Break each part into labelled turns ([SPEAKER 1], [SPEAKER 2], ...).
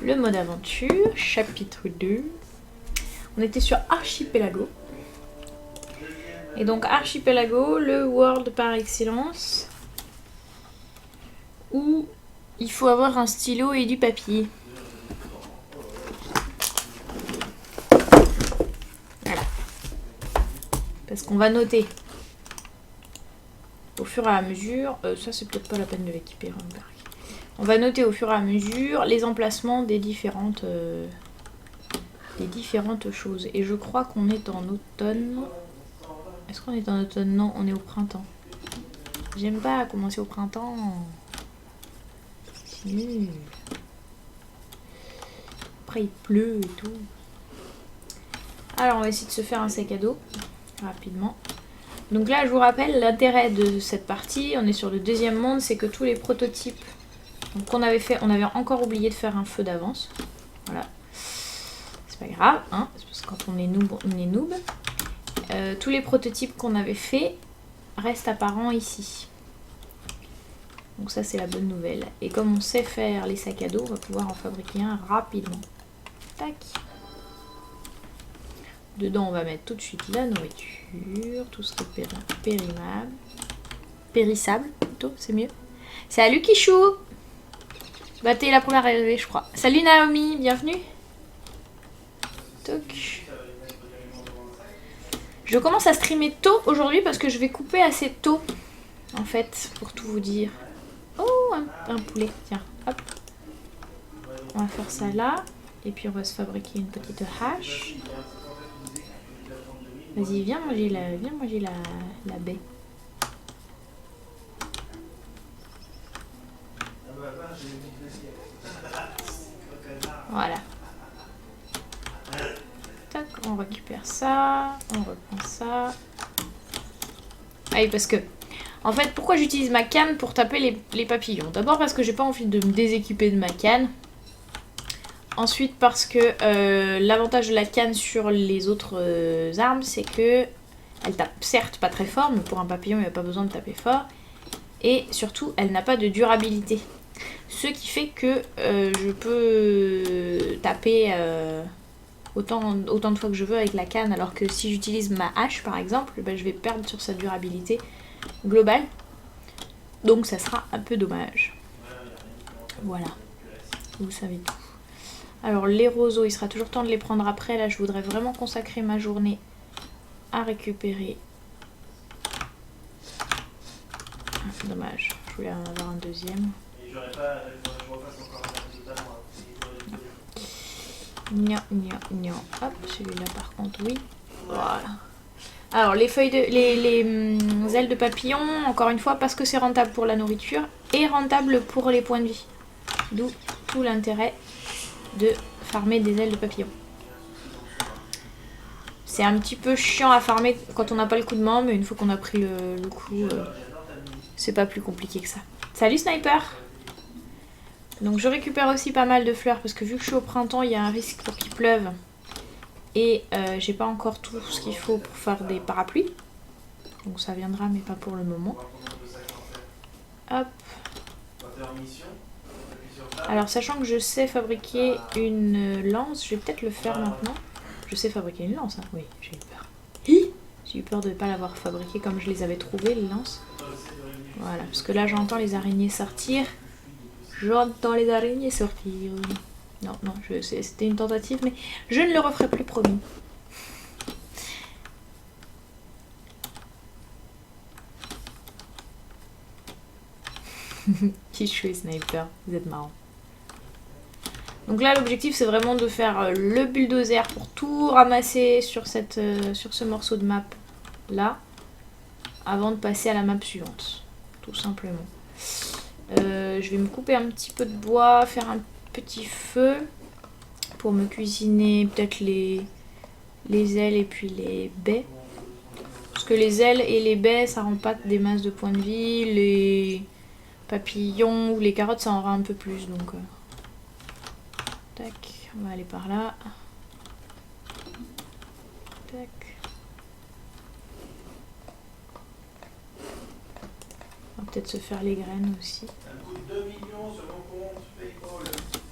[SPEAKER 1] le mode aventure, chapitre 2. On était sur Archipelago. Et donc Archipelago, le world par excellence, où il faut avoir un stylo et du papier. Voilà. Parce qu'on va noter au fur et à mesure, ça c'est peut-être pas la peine de l'équiper. On va noter au fur et à mesure les emplacements des différentes choses. Et je crois qu'on est en automne. Est-ce qu'on est en automne? Non, on est au printemps. J'aime pas commencer au printemps. C'est nul. Après il pleut et tout. Alors on va essayer de se faire un sac à dos rapidement. Donc là je vous rappelle l'intérêt de cette partie, on est sur le deuxième monde, c'est que tous les prototypes qu'on avait fait, on avait encore oublié de faire un feu d'avance. Voilà. C'est pas grave, hein, c'est parce que quand on est noob, on est noob. Tous les prototypes qu'on avait fait restent apparents ici. Donc ça c'est la bonne nouvelle. Et comme on sait faire les sacs à dos, on va pouvoir en fabriquer un rapidement. Tac. Dedans on va mettre tout de suite la nourriture, tout ce qui est périmable. Périssable plutôt, c'est mieux. Salut Kichou! Bah t'es la première arrivée je crois. Salut Naomi, bienvenue. Toc. Je commence à streamer tôt aujourd'hui parce que je vais couper assez tôt. En fait, pour tout vous dire. Oh, un poulet, tiens, hop. On va faire ça là. Et puis on va se fabriquer une petite hache. Vas-y, viens manger la baie. Voilà. Tac, on récupère ça. On reprend ça. Ah oui, parce que... En fait, pourquoi j'utilise ma canne pour taper les papillons? D'abord parce que j'ai pas envie de me déséquiper de ma canne. Ensuite parce que l'avantage de la canne sur les autres armes, c'est que elle tape certes pas très fort, mais pour un papillon il n'y a pas besoin de taper fort. Et surtout, elle n'a pas de durabilité. Ce qui fait que je peux taper autant de fois que je veux avec la canne, alors que si j'utilise ma hache par exemple, ben, je vais perdre sur sa durabilité globale. Donc ça sera un peu dommage. Voilà, vous savez tout. Alors les roseaux, il sera toujours temps de les prendre après. Là je voudrais vraiment consacrer ma journée à récupérer. Ah, dommage, je voulais en avoir un deuxième. Non. Hop, celui-là par contre oui. Voilà. Alors les feuilles de. Les ailes de papillon, encore une fois, parce que c'est rentable pour la nourriture et rentable pour les points de vie. D'où tout l'intérêt de farmer des ailes de papillon. C'est un petit peu chiant à farmer quand on n'a pas le coup de main, mais une fois qu'on a pris le coup, c'est pas plus compliqué que ça. Salut Sniper! Donc je récupère aussi pas mal de fleurs parce que vu que je suis au printemps, il y a un risque pour qu'il pleuve. Et j'ai pas encore tout ce qu'il faut pour faire des parapluies. Donc ça viendra mais pas pour le moment. Hop. Alors sachant que je sais fabriquer une lance, je vais peut-être le faire maintenant. Je sais fabriquer une lance, hein. Oui, j'ai eu peur. J'ai eu peur de ne pas l'avoir fabriquée comme je les avais trouvées, les lances. Voilà, parce que là j'entends les araignées sortir. J'entends les araignées sortir. Non, c'était une tentative, mais je ne le referai plus, promis. Kichou et Sniper, vous êtes marrants. Donc là l'objectif c'est vraiment de faire le bulldozer pour tout ramasser sur ce morceau de map là, avant de passer à la map suivante, tout simplement. Je vais me couper un petit peu de bois, faire un petit feu pour me cuisiner peut-être les ailes et puis les baies. Parce que les ailes et les baies ça rend pas des masses de points de vie, les papillons ou les carottes ça en rend un peu plus, donc tac, on va aller par là. Tac. On va peut-être se faire les graines aussi.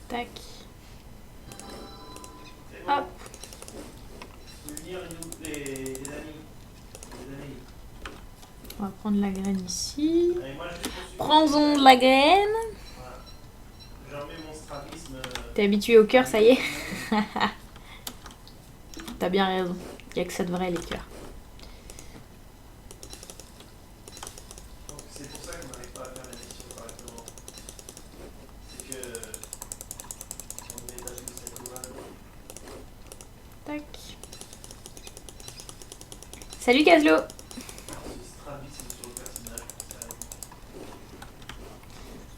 [SPEAKER 1] Tac. On va prendre la graine ici. Prends-en de la graine. T'es habitué au cœur, ça y est. T'as bien raison. Il n'y a que ça de vrai, les cœurs.
[SPEAKER 2] C'est pour ça qu'on n'arrive pas à faire la mission correctement. C'est que on est passé de cette ouvraille.
[SPEAKER 1] Tac. Salut Caslo.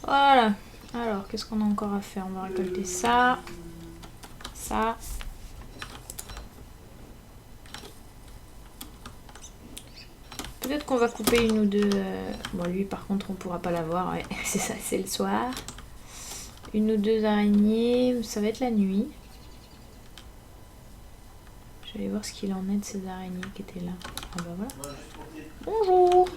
[SPEAKER 1] Voilà. Alors, qu'est-ce qu'on a encore à faire? On va récolter ça. Ça. Peut-être qu'on va couper une ou deux... Bon, lui, par contre, on pourra pas l'avoir. Ouais, c'est ça, c'est le soir. Une ou deux araignées. Ça va être la nuit. Je vais aller voir ce qu'il en est de ces araignées qui étaient là. Ah bah voilà. Bonjour.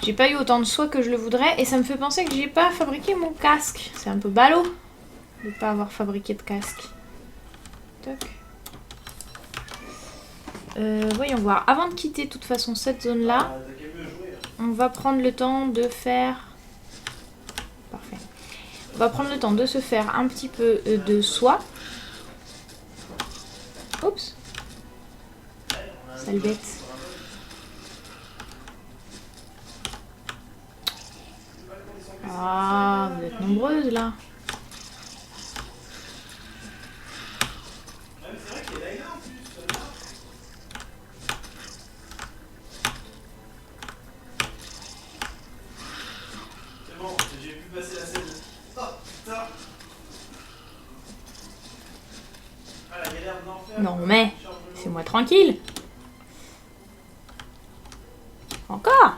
[SPEAKER 1] J'ai pas eu autant de soie que je le voudrais et ça me fait penser que j'ai pas fabriqué mon casque. C'est un peu ballot de pas avoir fabriqué de casque. Toc. Voyons voir. Avant de quitter de toute façon cette zone là, on va prendre le temps de faire... Parfait. On va prendre le temps de se faire un petit peu de soie. Oups. Sale bête. Ah, vous êtes nombreuses là.
[SPEAKER 2] C'est bon, j'ai pu passer la scène. Oh, putain. Ah, la galère d'enfer.
[SPEAKER 1] Non mais, laissez-moi tranquille. Encore.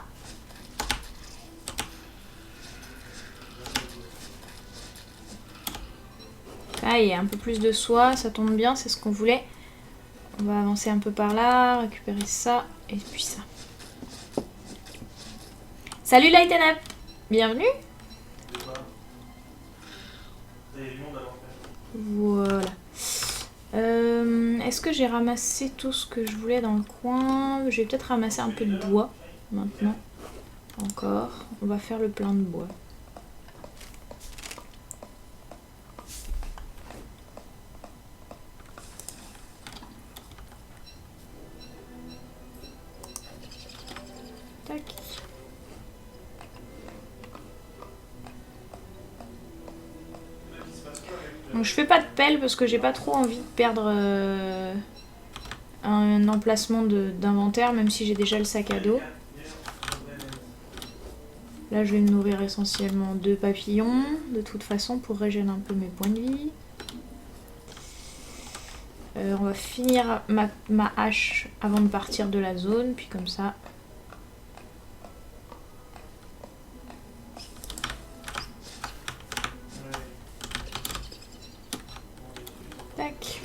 [SPEAKER 1] Ah, il y a un peu plus de soie, ça tombe bien, c'est ce qu'on voulait. On va avancer un peu par là, récupérer ça, et puis ça. Salut Lighten Up. Bienvenue. Voilà. Est-ce que j'ai ramassé tout ce que je voulais dans le coin? Je vais peut-être ramasser un peu de bois maintenant. Encore. On va faire le plein de bois. Tac. Donc je fais pas de pelle parce que j'ai pas trop envie de perdre un emplacement d'inventaire, même si j'ai déjà le sac à dos. Là je vais me nourrir essentiellement de papillons, de toute façon pour régénérer un peu mes points de vie. On va finir ma hache avant de partir de la zone, puis comme ça... Tac.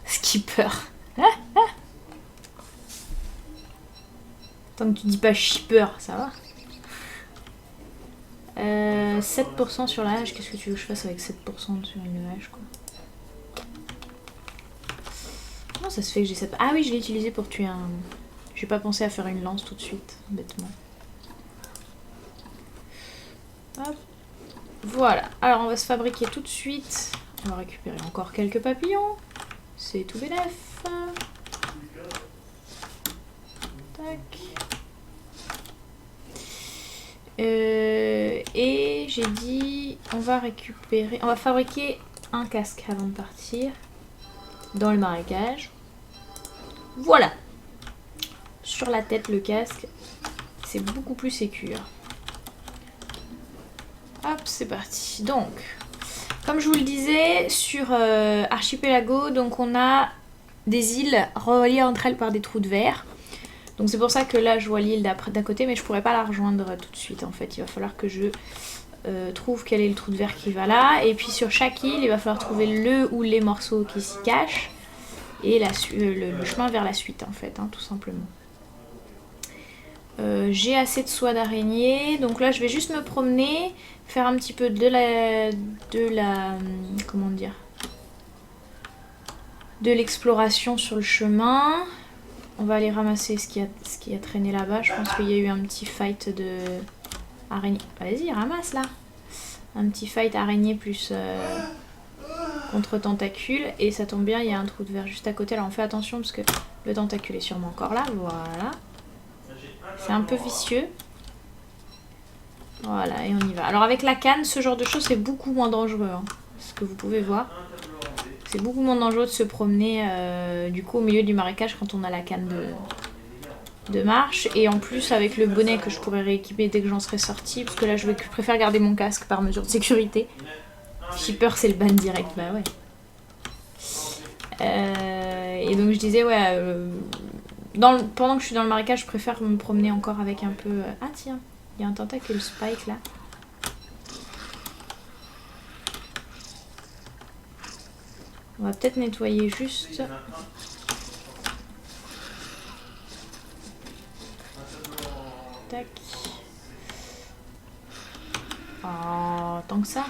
[SPEAKER 1] Skipper. Tant que tu dis pas shipper, ça va. 7% sur la hache, qu'est-ce que tu veux que je fasse avec 7% sur une hache quoi? Comment ça se fait que j'ai cette... Ah oui, je l'ai utilisé pour tuer un... J'ai pas pensé à faire une lance tout de suite, bêtement. Hop. Voilà, alors on va se fabriquer tout de suite. On va récupérer encore quelques papillons. C'est tout bénef. Tac. Et j'ai dit on va fabriquer un casque avant de partir dans le marécage. Voilà. Sur la tête le casque, c'est beaucoup plus sécure. Hop, c'est parti. Donc, Comme je vous le disais, sur Archipelago, donc on a des îles reliées entre elles par des trous de verre. Donc c'est pour ça que là je vois l'île d'à côté, mais je pourrais pas la rejoindre tout de suite en fait. Il va falloir que je trouve quel est le trou de verre qui va là. Et puis sur chaque île, il va falloir trouver le ou les morceaux qui s'y cachent. Et le chemin vers la suite en fait, hein, tout simplement. J'ai assez de soie d'araignée, donc là je vais juste me promener, faire un petit peu de la comment dire, de l'exploration sur le chemin. On va aller ramasser ce qui a traîné là-bas. Je pense qu'il y a eu un petit fight de araignée. Vas-y, ramasse là. Un petit fight araignée plus contre tentacule, et ça tombe bien, il y a un trou de verre juste à côté. Alors on fait attention parce que le tentacule est sûrement encore là. Voilà. C'est un peu vicieux. Voilà, et on y va. Alors avec la canne, ce genre de choses, c'est beaucoup moins dangereux. Hein, ce que vous pouvez voir. C'est beaucoup moins dangereux de se promener du coup au milieu du marécage quand on a la canne de marche. Et en plus avec le bonnet que je pourrais rééquiper dès que j'en serai sortie. Parce que là je préfère garder mon casque par mesure de sécurité. Shipper c'est le ban direct, bah ouais. Et donc je disais ouais... pendant que je suis dans le marécage, je préfère me promener encore avec un peu... Ah tiens, il y a un tentacule spike là. On va peut-être nettoyer juste... Tac. Oh, tant que ça.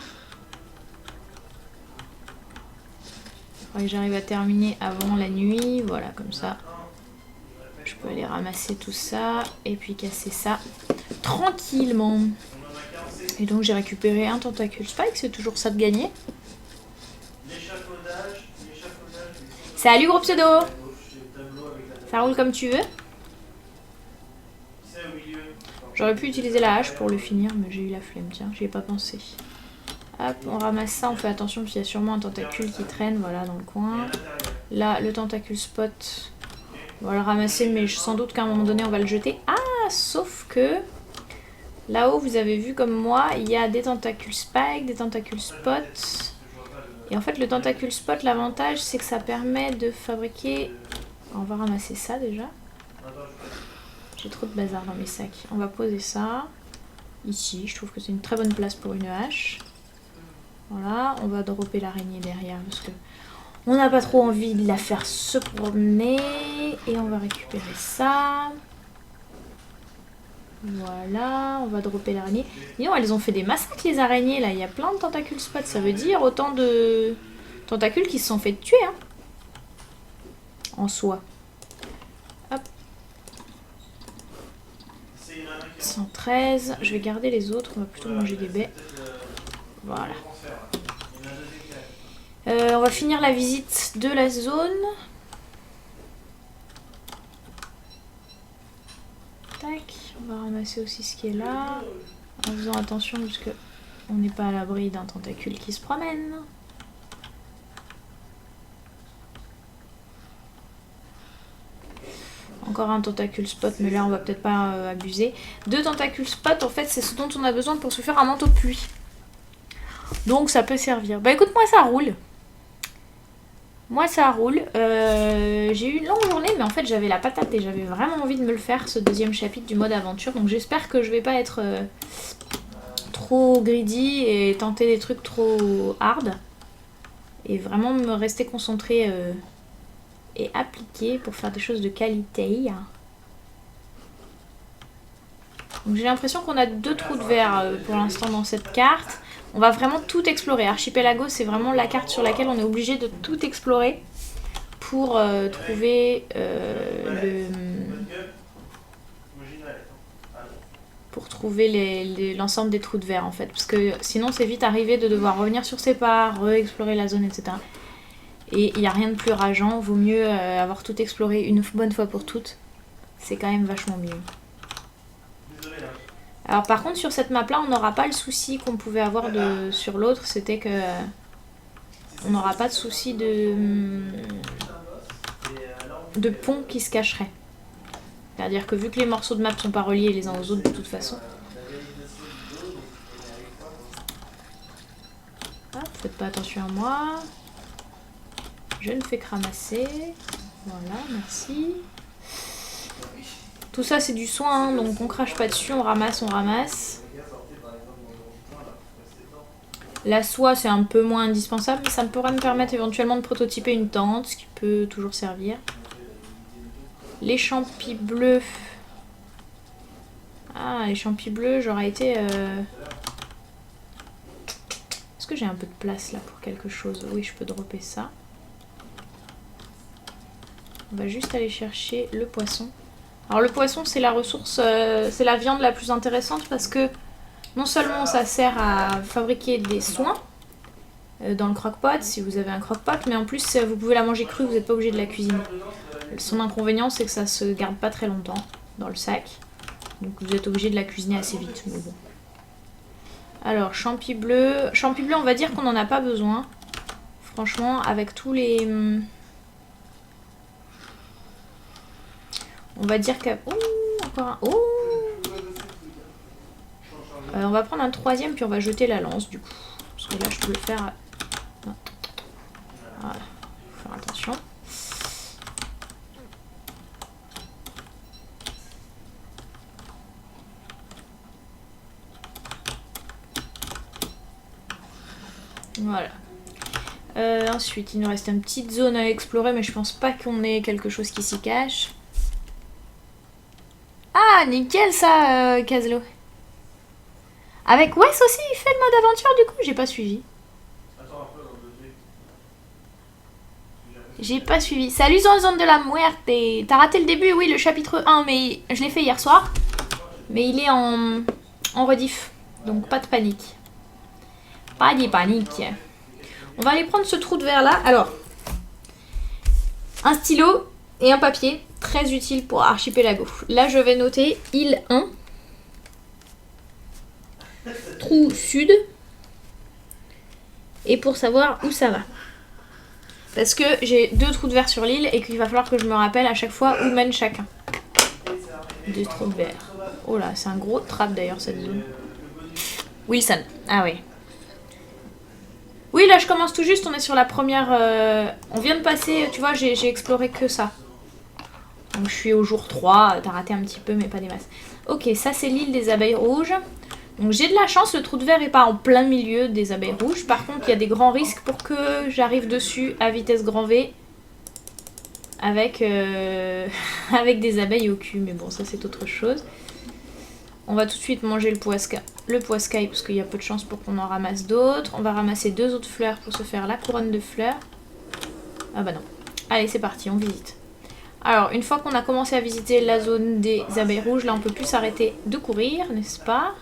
[SPEAKER 1] Faudrait que j'arrive à terminer avant la nuit, voilà, comme ça. Je peux aller ramasser tout ça et puis casser ça tranquillement. Et donc j'ai récupéré un tentacule spike, c'est toujours ça de gagner. Salut gros pseudo. Ça roule comme tu veux. J'aurais pu utiliser la hache pour le finir, mais j'ai eu la flemme, tiens, j'y ai pas pensé. Hop, on ramasse ça, on fait attention parce qu'il y a sûrement un tentacule qui traîne, voilà, dans le coin. Là, le tentacule spot... On va le ramasser, mais sans doute qu'à un moment donné, on va le jeter. Ah, sauf que là-haut, vous avez vu comme moi, il y a des tentacules spike, des tentacules spot. Et en fait, le tentacule spot, l'avantage, c'est que ça permet de fabriquer... On va ramasser ça déjà. J'ai trop de bazar dans mes sacs. On va poser ça ici. Je trouve que c'est une très bonne place pour une hache. Voilà, on va dropper l'araignée derrière parce que... On n'a pas trop envie de la faire se promener. Et on va récupérer ça. Voilà, on va dropper l'araignée. Disons, elles ont fait des massacres les araignées là. Il y a plein de tentacules spots. Ça veut dire autant de tentacules qui se sont fait tuer. Hein, en soi. Hop. 113. Je vais garder les autres. On va plutôt manger des baies. Voilà. On va finir la visite de la zone. Tac, on va ramasser aussi ce qui est là. En faisant attention parce que on n'est pas à l'abri d'un tentacule qui se promène. Encore un tentacule spot, mais là on va peut-être pas abuser. 2 tentacules spot, en fait c'est ce dont on a besoin pour se faire un manteau de pluie. Donc ça peut servir. Bah écoute, moi ça roule. Moi ça roule, j'ai eu une longue journée mais en fait j'avais la patate et j'avais vraiment envie de me le faire ce deuxième chapitre du mode aventure. Donc j'espère que je vais pas être trop greedy et tenter des trucs trop hard. Et vraiment me rester concentrée et appliquée pour faire des choses de qualité. Donc j'ai l'impression qu'on a 2 trous de verre pour l'instant dans cette carte. On va vraiment tout explorer. Archipelago, c'est vraiment la carte sur laquelle on est obligé de tout explorer pour trouver l'ensemble des trous de verre en fait. Parce que sinon c'est vite arrivé de devoir revenir sur ses pas, re-explorer la zone, etc. Et il n'y a rien de plus rageant. Vaut mieux avoir tout exploré une bonne fois pour toutes. C'est quand même vachement mieux. Alors par contre sur cette map là on n'aura pas le souci qu'on pouvait avoir sur l'autre, c'était que on n'aura pas de souci de pont qui se cacherait. C'est-à-dire que vu que les morceaux de map sont pas reliés les uns aux autres de toute façon. Ah, faites pas attention à moi. Je ne fais que ramasser. Voilà, merci. Tout ça c'est du soin, hein, donc on crache pas dessus, on ramasse, on ramasse. La soie c'est un peu moins indispensable, mais ça pourrait me permettre éventuellement de prototyper une tente, ce qui peut toujours servir. Les champis bleus. Ah, les champis bleus, j'aurais été... Est-ce que j'ai un peu de place là pour quelque chose? Oui, je peux dropper ça. On va juste aller chercher le poisson. Alors le poisson c'est la ressource, c'est la viande la plus intéressante parce que non seulement ça sert à fabriquer des soins dans le crock-pot si vous avez un crock-pot, mais en plus vous pouvez la manger crue, vous n'êtes pas obligé de la cuisiner. Son inconvénient c'est que ça se garde pas très longtemps dans le sac, donc vous êtes obligé de la cuisiner assez vite. Mais bon. Alors champis bleus, on va dire qu'on n'en a pas besoin. Franchement avec tous les... On va dire qu'à... Ouh, encore un... Ouh. On va prendre un troisième puis on va jeter la lance du coup. Parce que là je peux le faire... Non. Voilà, faut faire attention. Voilà. Ensuite il nous reste une petite zone à explorer mais je pense pas qu'on ait quelque chose qui s'y cache. Ah, nickel ça, Kazlo. Avec Wes aussi, il fait le mode aventure du coup, j'ai pas suivi. J'ai pas suivi. Salut Zone de la Muerte. T'as raté le début, oui, le chapitre 1, mais je l'ai fait hier soir. Mais il est en rediff, donc pas de panique. Pas de panique. On va aller prendre ce trou de verre là. Alors, un stylo et un papier. Très utile pour Archipelago. Là, je vais noter île 1. Trou sud. Et pour savoir où ça va. Parce que j'ai 2 trous de verre sur l'île et qu'il va falloir que je me rappelle à chaque fois où mène chacun. 2 trous de verre. Oh là, c'est un gros trap d'ailleurs cette zone. Wilson. Ah oui. Oui, là je commence tout juste, on est sur la première... On vient de passer, tu vois, j'ai exploré que ça. Donc je suis au jour 3, t'as raté un petit peu mais pas des masses. Ok, ça c'est l'île des abeilles rouges. Donc j'ai de la chance, le trou de verre est pas en plein milieu des abeilles rouges. Par contre, il y a des grands risques pour que j'arrive dessus à vitesse grand V. Avec, avec des abeilles au cul. Mais bon, ça c'est autre chose. On va tout de suite manger le poiscaille parce qu'il y a peu de chance pour qu'on en ramasse d'autres. On va ramasser 2 autres fleurs pour se faire la couronne de fleurs. Ah bah non. Allez, c'est parti, on visite. Alors, une fois qu'on a commencé à visiter la zone des abeilles rouges, là on peut plus s'arrêter de courir, n'est-ce pas?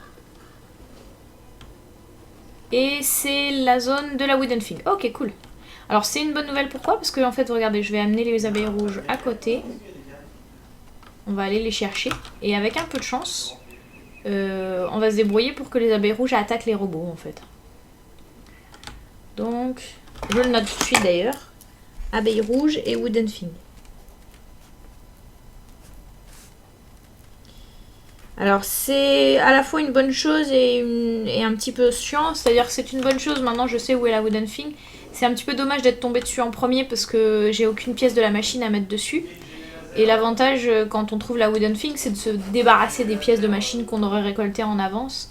[SPEAKER 1] Et c'est la zone de la Wooden Fig. Ok, cool. Alors c'est une bonne nouvelle, pourquoi? Parce que en fait, regardez, je vais amener les abeilles rouges à côté. On va aller les chercher. Et avec un peu de chance, on va se débrouiller pour que les abeilles rouges attaquent les robots en fait. Donc, je le note tout de suite d'ailleurs. Abeilles rouges et Wooden Fig. Alors c'est à la fois une bonne chose et un petit peu chiant, c'est-à-dire que c'est une bonne chose, maintenant je sais où est la Wooden Thing. C'est un petit peu dommage d'être tombé dessus en premier parce que j'ai aucune pièce de la machine à mettre dessus. Et l'avantage quand on trouve la Wooden Thing, c'est de se débarrasser des pièces de machine qu'on aurait récoltées en avance.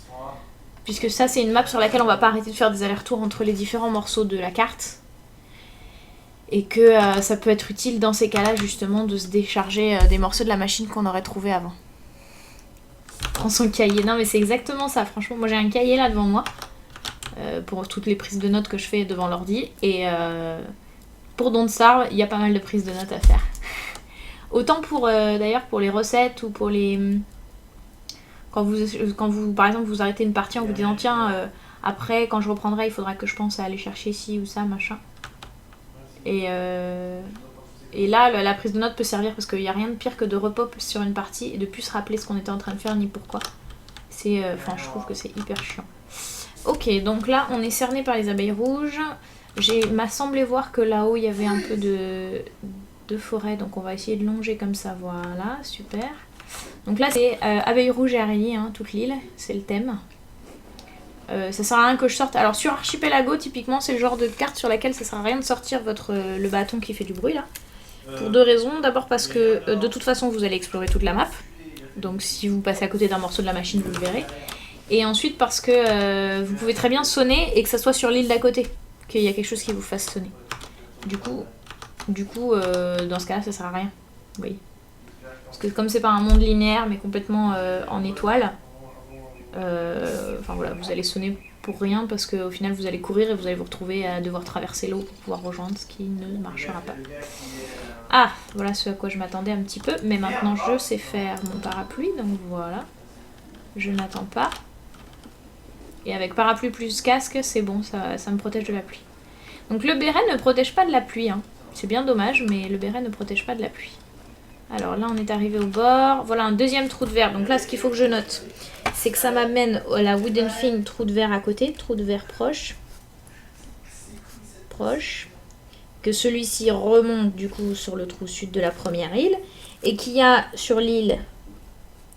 [SPEAKER 1] Puisque ça c'est une map sur laquelle on va pas arrêter de faire des allers-retours entre les différents morceaux de la carte. Et que ça peut être utile dans ces cas-là justement de se décharger des morceaux de la machine qu'on aurait trouvé avant. Prends son cahier. Non mais c'est exactement ça, franchement. Moi j'ai un cahier là devant moi. Pour toutes les prises de notes que je fais devant l'ordi. Et pour Don't Starve, il y a pas mal de prises de notes à faire. Autant pour d'ailleurs pour les recettes ou pour les... Quand vous par exemple vous arrêtez une partie en vous disant tiens après quand je reprendrai il faudra que je pense à aller chercher ci ou ça machin. Et là, la prise de notes peut servir parce qu'il n'y a rien de pire que de repop sur une partie et de plus se rappeler ce qu'on était en train de faire ni pourquoi. C'est, enfin, je trouve que c'est hyper chiant. Ok, donc là, on est cerné par les abeilles rouges. M'a semblé voir que là-haut, il y avait un peu de forêt, donc on va essayer de longer comme ça. Voilà, super. Donc là, c'est abeilles rouges et araignées, hein, toute l'île, c'est le thème. Ça sert à rien que je sorte. Alors sur Archipelago, typiquement, c'est le genre de carte sur laquelle ça sert à rien de sortir le bâton qui fait du bruit là. Pour deux raisons. D'abord parce que de toute façon vous allez explorer toute la map. Donc si vous passez à côté d'un morceau de la machine, vous le verrez. Et ensuite parce que vous pouvez très bien sonner et que ça soit sur l'île d'à côté. Qu'il y a quelque chose qui vous fasse sonner. Du coup dans ce cas-là, ça sert à rien. Oui. Parce que comme c'est pas un monde linéaire mais complètement en étoile, enfin voilà, vous allez sonner pour rien parce qu'au final vous allez courir et vous allez vous retrouver à devoir traverser l'eau pour pouvoir rejoindre, ce qui ne marchera pas. Ah, voilà ce à quoi je m'attendais un petit peu, mais maintenant je sais faire mon parapluie, donc voilà. Je n'attends pas. Et avec parapluie plus casque, c'est bon, ça me protège de la pluie. Donc le béret ne protège pas de la pluie, hein. C'est bien dommage, mais le béret ne protège pas de la pluie. Alors là, on est arrivé au bord. Voilà un deuxième trou de verre. Donc là, ce qu'il faut que je note, c'est que ça m'amène à la Wooden Thing, trou de verre à côté, trou de verre proche. Proche. Que celui-ci remonte du coup sur le trou sud de la première île. Et qu'il y a sur l'île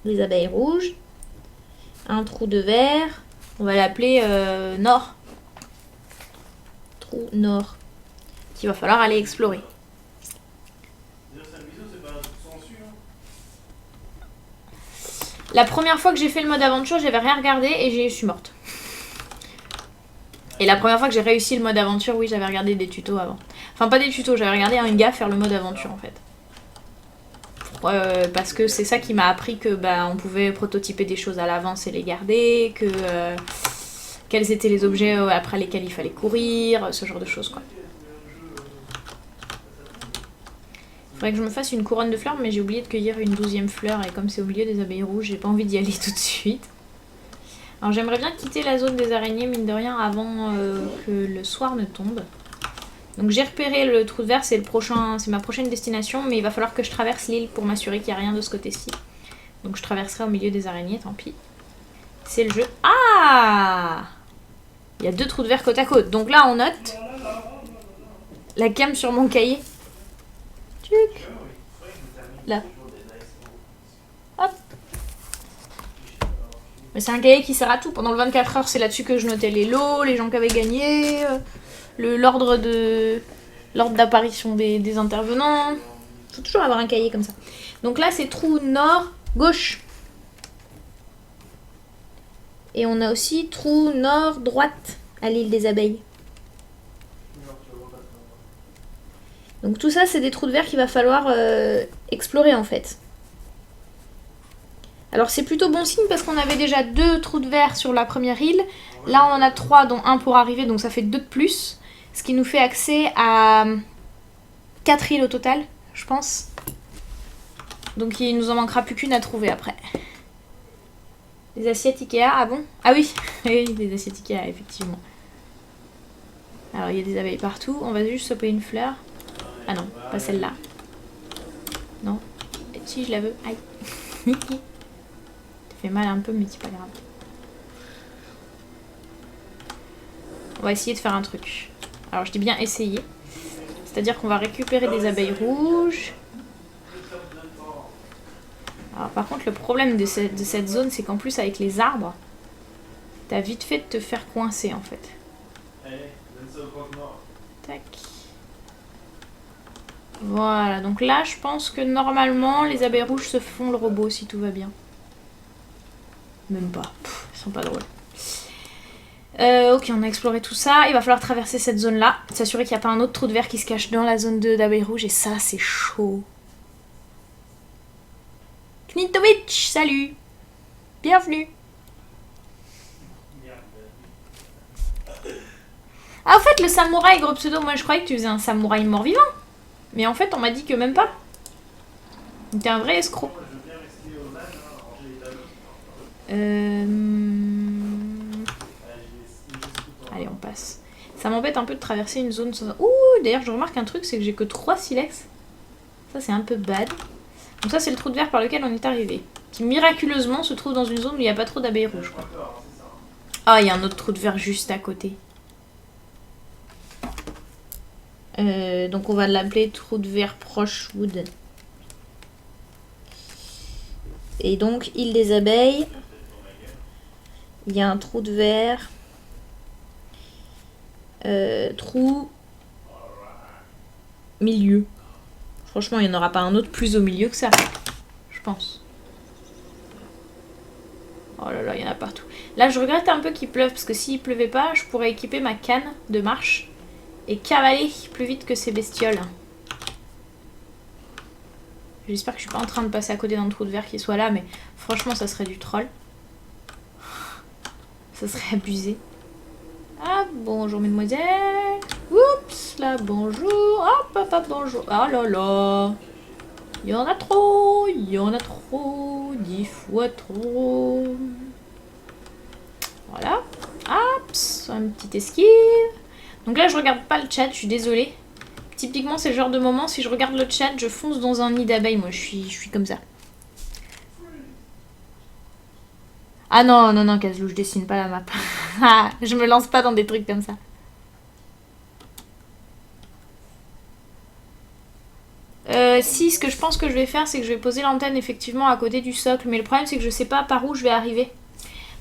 [SPEAKER 1] les abeilles rouges. Un trou de verre. On va l'appeler nord. Trou nord. Qu'il va falloir aller explorer. La première fois que j'ai fait le mode aventure, j'avais rien regardé et je suis morte. Et la première fois que j'ai réussi le mode aventure, oui, j'avais regardé des tutos avant. Enfin, pas des tutos, j'avais regardé un gars faire le mode aventure en fait. Parce que c'est ça qui m'a appris que on pouvait prototyper des choses à l'avance et les garder, que quels étaient les objets après lesquels il fallait courir, ce genre de choses quoi. Faudrait que je me fasse une couronne de fleurs, mais j'ai oublié de cueillir une 12e fleur et comme c'est au milieu des abeilles rouges, j'ai pas envie d'y aller tout de suite. Alors j'aimerais bien quitter la zone des araignées, mine de rien, avant que le soir ne tombe. Donc j'ai repéré le trou de verre, c'est ma prochaine destination, mais il va falloir que je traverse l'île pour m'assurer qu'il n'y a rien de ce côté-ci. Donc je traverserai au milieu des araignées, tant pis. C'est le jeu. Ah! Il y a 2 trous de verre côte à côte. Donc là on note la cam sur mon cahier. Tchuc. Là. Hop. Mais c'est un cahier qui sert à tout. Pendant le 24 heures, c'est là-dessus que je notais les lots, les gens qui avaient gagné, l'ordre d'apparition des intervenants. Faut toujours avoir un cahier comme ça. Donc là, c'est trou nord, gauche. Et on a aussi trou nord, droite, à l'île des abeilles. Donc tout ça, c'est des trous de verre qu'il va falloir explorer en fait. Alors c'est plutôt bon signe parce qu'on avait déjà 2 trous de verre sur la première île. Là on en a 3 dont 1 pour arriver, donc ça fait 2 de plus. Ce qui nous fait accès à 4 îles au total, je pense. Donc il nous en manquera plus qu'une à trouver après. Des assiettes Ikea, ah bon? Ah oui, oui, des assiettes Ikea, effectivement. Alors il y a des abeilles partout, on va juste choper une fleur. Ah non, pas celle-là. Non. Et si je la veux, aïe. Ça fait mal un peu, mais c'est pas grave. On va essayer de faire un truc. Alors je dis bien essayer. C'est-à-dire qu'on va récupérer des abeilles rouges. Alors par contre le problème de cette zone, c'est qu'en plus avec les arbres, t'as vite fait de te faire coincer en fait. Tac. Voilà, donc là je pense que normalement les abeilles rouges se font le robot si tout va bien. Même pas, elles sont pas drôles. Ok, on a exploré tout ça. Il va falloir traverser cette zone-là. S'assurer qu'il n'y a pas un autre trou de verre qui se cache dans la zone d'abeilles rouges. Et ça, c'est chaud. Knitovitch, salut. Bienvenue. Ah, en fait, le samouraï, gros pseudo, moi je croyais que tu faisais un samouraï mort-vivant. Mais en fait, on m'a dit que même pas. T'es un vrai escroc. Allez, on passe. Ça m'embête un peu de traverser une zone sans... Ouh, d'ailleurs, je remarque un truc, c'est que j'ai que 3 silex. Ça, c'est un peu bad. Donc ça, c'est le trou de verre par lequel on est arrivé. Qui, miraculeusement, se trouve dans une zone où il n'y a pas trop d'abeilles rouges, quoi. Ah, il y a un autre trou de verre juste à côté. Donc on va l'appeler trou de verre proche wood. Et donc, île des abeilles. Il y a un trou de verre Trou. Milieu. Franchement, il n'y en aura pas un autre plus au milieu que ça. Je pense. Oh là là, il y en a partout. Là, je regrette un peu qu'il pleuve, parce que s'il pleuvait pas, je pourrais équiper ma canne de marche et cavaler plus vite que ces bestioles. J'espère que je suis pas en train de passer à côté d'un trou de verre qui soit là, mais franchement, ça serait du troll. Ça serait abusé. Ah, bonjour, mesdemoiselles. Oups, là, bonjour. Hop, hop, hop, bonjour. Ah là là. Il y en a trop, il y en a trop, 10 fois trop. Voilà. Hop, un petit esquive. Donc là, je regarde pas le chat, je suis désolée. Typiquement, c'est le genre de moment, si je regarde le chat, je fonce dans un nid d'abeilles. Moi, je suis comme ça. Ah non, non, non, Kazlou, je dessine pas la map. Je me lance pas dans des trucs comme ça. Si, ce que je pense que je vais faire, c'est que je vais poser l'antenne effectivement à côté du socle. Mais le problème, c'est que je sais pas par où je vais arriver.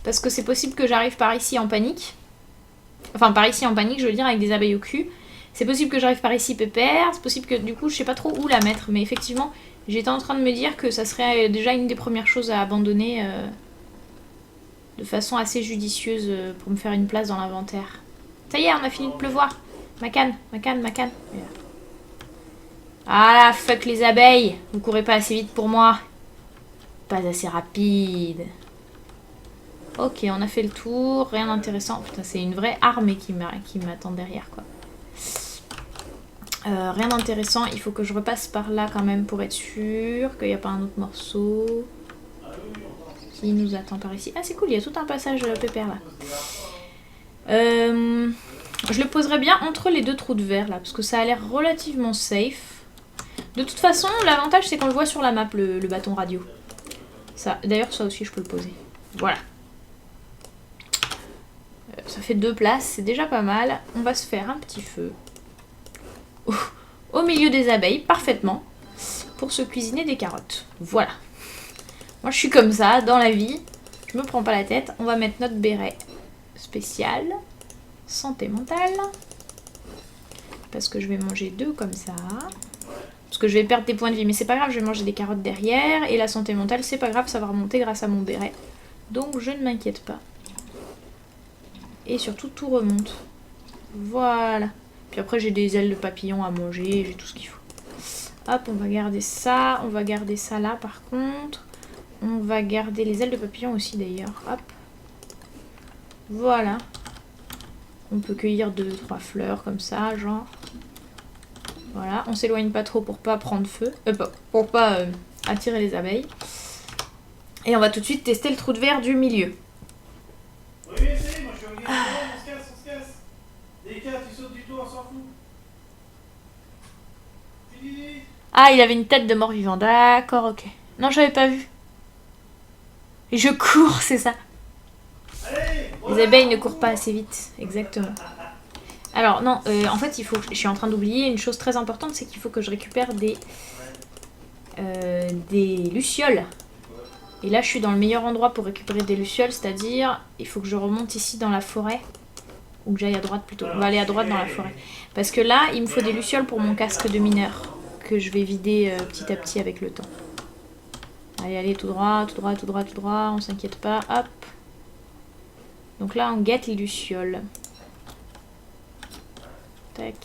[SPEAKER 1] Parce que c'est possible que j'arrive par ici en panique. Enfin, par ici en panique, je veux dire, avec des abeilles au cul. C'est possible que j'arrive par ici pépère. C'est possible que du coup, je sais pas trop où la mettre. Mais effectivement, j'étais en train de me dire que ça serait déjà une des premières choses à abandonner de façon assez judicieuse pour me faire une place dans l'inventaire. Ça y est, on a fini de pleuvoir. Ma canne, ma canne, ma canne. Ah là, fuck les abeilles. Vous courez pas assez vite pour moi. Pas assez rapide. Ok, on a fait le tour. Rien d'intéressant. Putain, c'est une vraie armée qui m'attend derrière, quoi. Rien d'intéressant. Il faut que je repasse par là quand même pour être sûr qu'il n'y a pas un autre morceau qui nous attend par ici. Ah, c'est cool, il y a tout un passage pépère là. Je le poserai bien entre les deux trous de verre là, parce que ça a l'air relativement safe. De toute façon, l'avantage c'est qu'on le voit sur la map, le bâton radio. Ça, d'ailleurs, ça aussi je peux le poser. Voilà. Ça fait 2 places, c'est déjà pas mal. On va se faire un petit feu. Au milieu des abeilles, parfaitement. Pour se cuisiner des carottes. Voilà. Moi je suis comme ça, dans la vie. Je me prends pas la tête. On va mettre notre béret spécial. Santé mentale. Parce que je vais manger 2 comme ça. Parce que je vais perdre des points de vie. Mais c'est pas grave, je vais manger des carottes derrière. Et la santé mentale, c'est pas grave, ça va remonter grâce à mon béret. Donc je ne m'inquiète pas. Et surtout, tout remonte. Voilà. Puis après, j'ai des ailes de papillon à manger. J'ai tout ce qu'il faut. Hop, on va garder ça. On va garder ça là, par contre. On va garder les ailes de papillon aussi, d'ailleurs. Hop. Voilà. On peut cueillir 2-3 fleurs comme ça, genre. Voilà. On s'éloigne pas trop pour pas prendre feu. Pour pas attirer les abeilles. Et on va tout de suite tester le trou de verre du milieu.
[SPEAKER 2] Oui, c'est, moi je suis au milieu. On se casse, on se casse. Des cas, tu sautes du tout, on s'en fout.
[SPEAKER 1] Ah, il avait une tête de mort-vivant. D'accord, ok. Non, j'avais pas vu. Et je cours, c'est ça.
[SPEAKER 2] Allez,
[SPEAKER 1] Les abeilles ne courent pas assez vite. Exactement. Alors, non, en fait, il faut. Je suis en train d'oublier une chose très importante, c'est qu'il faut que je récupère des lucioles. Et là, je suis dans le meilleur endroit pour récupérer des lucioles, c'est-à-dire, il faut que je remonte ici dans la forêt. Ou que j'aille à droite plutôt. On va aller à droite dans la forêt. Parce que là, il me faut des lucioles pour mon casque de mineur. Que je vais vider petit à petit avec le temps. Allez, allez, tout droit, tout droit, tout droit, tout droit. On s'inquiète pas. Hop. Donc là, on guette les lucioles. Tac.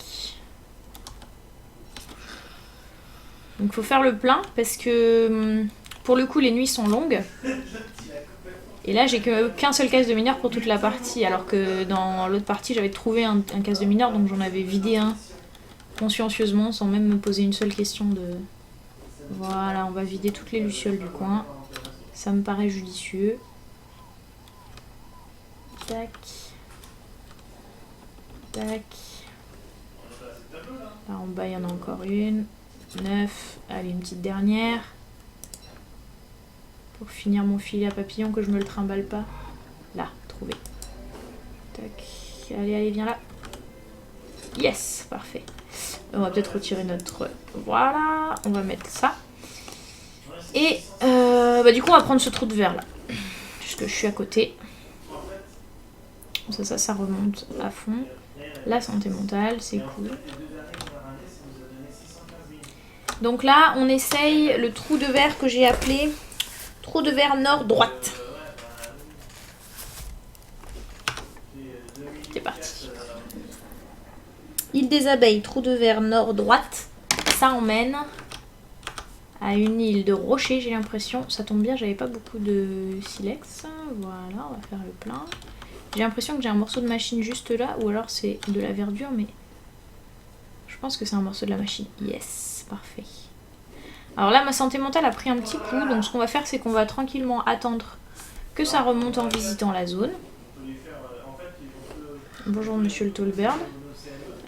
[SPEAKER 1] Donc faut faire le plein parce que pour le coup les nuits sont longues. Et là j'ai qu'un seul casque de mineur pour toute la partie. Alors que dans l'autre partie j'avais trouvé un casque de mineur, donc j'en avais vidé un consciencieusement sans même me poser une seule question de... Voilà, on va vider toutes les lucioles du coin. Ça me paraît judicieux. Tac. Tac. Là en bas il y en a encore une. 9. Allez, une petite dernière. Pour finir mon filet à papillon, que je me le trimballe pas. Là, trouvé. Tac. Allez, allez, viens là. Yes, parfait. On va peut-être retirer notre... Voilà, on va mettre ça. Et du coup, on va prendre ce trou de verre là. Puisque je suis à côté. Ça remonte à fond. La santé mentale, c'est cool. Donc là, on essaye le trou de verre que j'ai appelé trou de verre nord-droite. C'est parti. Île des abeilles, trou de verre nord-droite. Ça emmène à une île de rochers, j'ai l'impression. Ça tombe bien, j'avais pas beaucoup de silex. Voilà, on va faire le plein. J'ai l'impression que j'ai un morceau de machine juste là, ou alors c'est de la verdure, mais je pense que c'est un morceau de la machine. Yes, parfait. Alors là, ma santé mentale a pris un petit coup, donc ce qu'on va faire, c'est qu'on va tranquillement attendre que ça remonte en visitant la zone. Bonjour monsieur le Tolbert.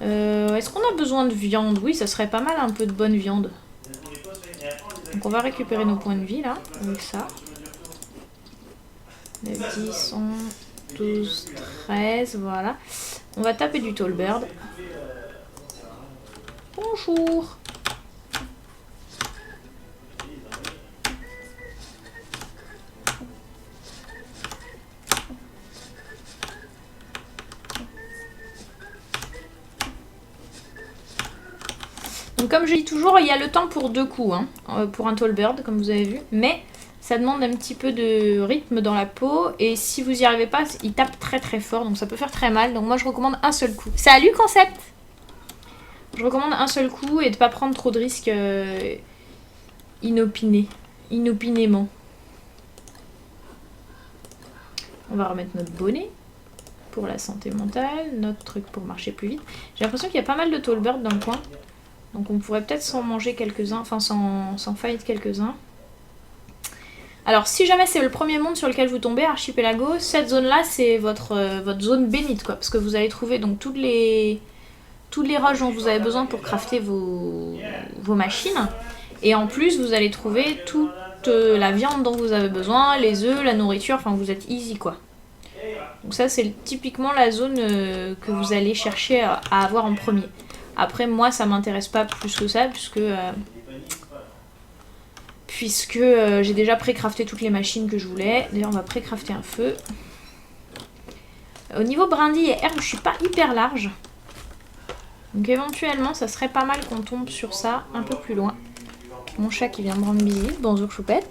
[SPEAKER 1] Est-ce qu'on a besoin de viande? Oui, ça serait pas mal un peu de bonne viande. Donc on va récupérer nos points de vie là, avec ça. 9, 10, 11, 12, 13, voilà. On va taper du Tolbert. Bonjour. Donc comme je dis toujours, il y a le temps pour 2 coups, hein, pour un Tolbert, comme vous avez vu. Mais ça demande un petit peu de rythme dans la peau. Et si vous n'y arrivez pas, il tape très très fort, donc ça peut faire très mal. Donc moi je recommande un seul coup. Salut Concept! Je recommande un seul coup et de ne pas prendre trop de risques inopinément. On va remettre notre bonnet pour la santé mentale, notre truc pour marcher plus vite. J'ai l'impression qu'il y a pas mal de Tolbert dans le coin. Donc on pourrait peut-être s'en manger quelques-uns, enfin s'en fight quelques-uns. Alors si jamais c'est le premier monde sur lequel vous tombez, Archipelago, cette zone-là c'est votre zone bénite quoi. Parce que vous allez trouver donc toutes les roches dont vous avez besoin pour crafter vos machines. Et en plus vous allez trouver toute la viande dont vous avez besoin, les œufs, la nourriture, enfin vous êtes easy quoi. Donc ça c'est typiquement la zone que vous allez chercher à avoir en premier. Après moi ça m'intéresse pas plus que ça puisque j'ai déjà pré-crafté toutes les machines que je voulais. D'ailleurs on va pré-crafter un feu. Au niveau brindilles et herbes je suis pas hyper large. Donc éventuellement ça serait pas mal qu'on tombe sur ça un peu plus loin. Mon chat qui vient me rendre visite. Bonjour choupette.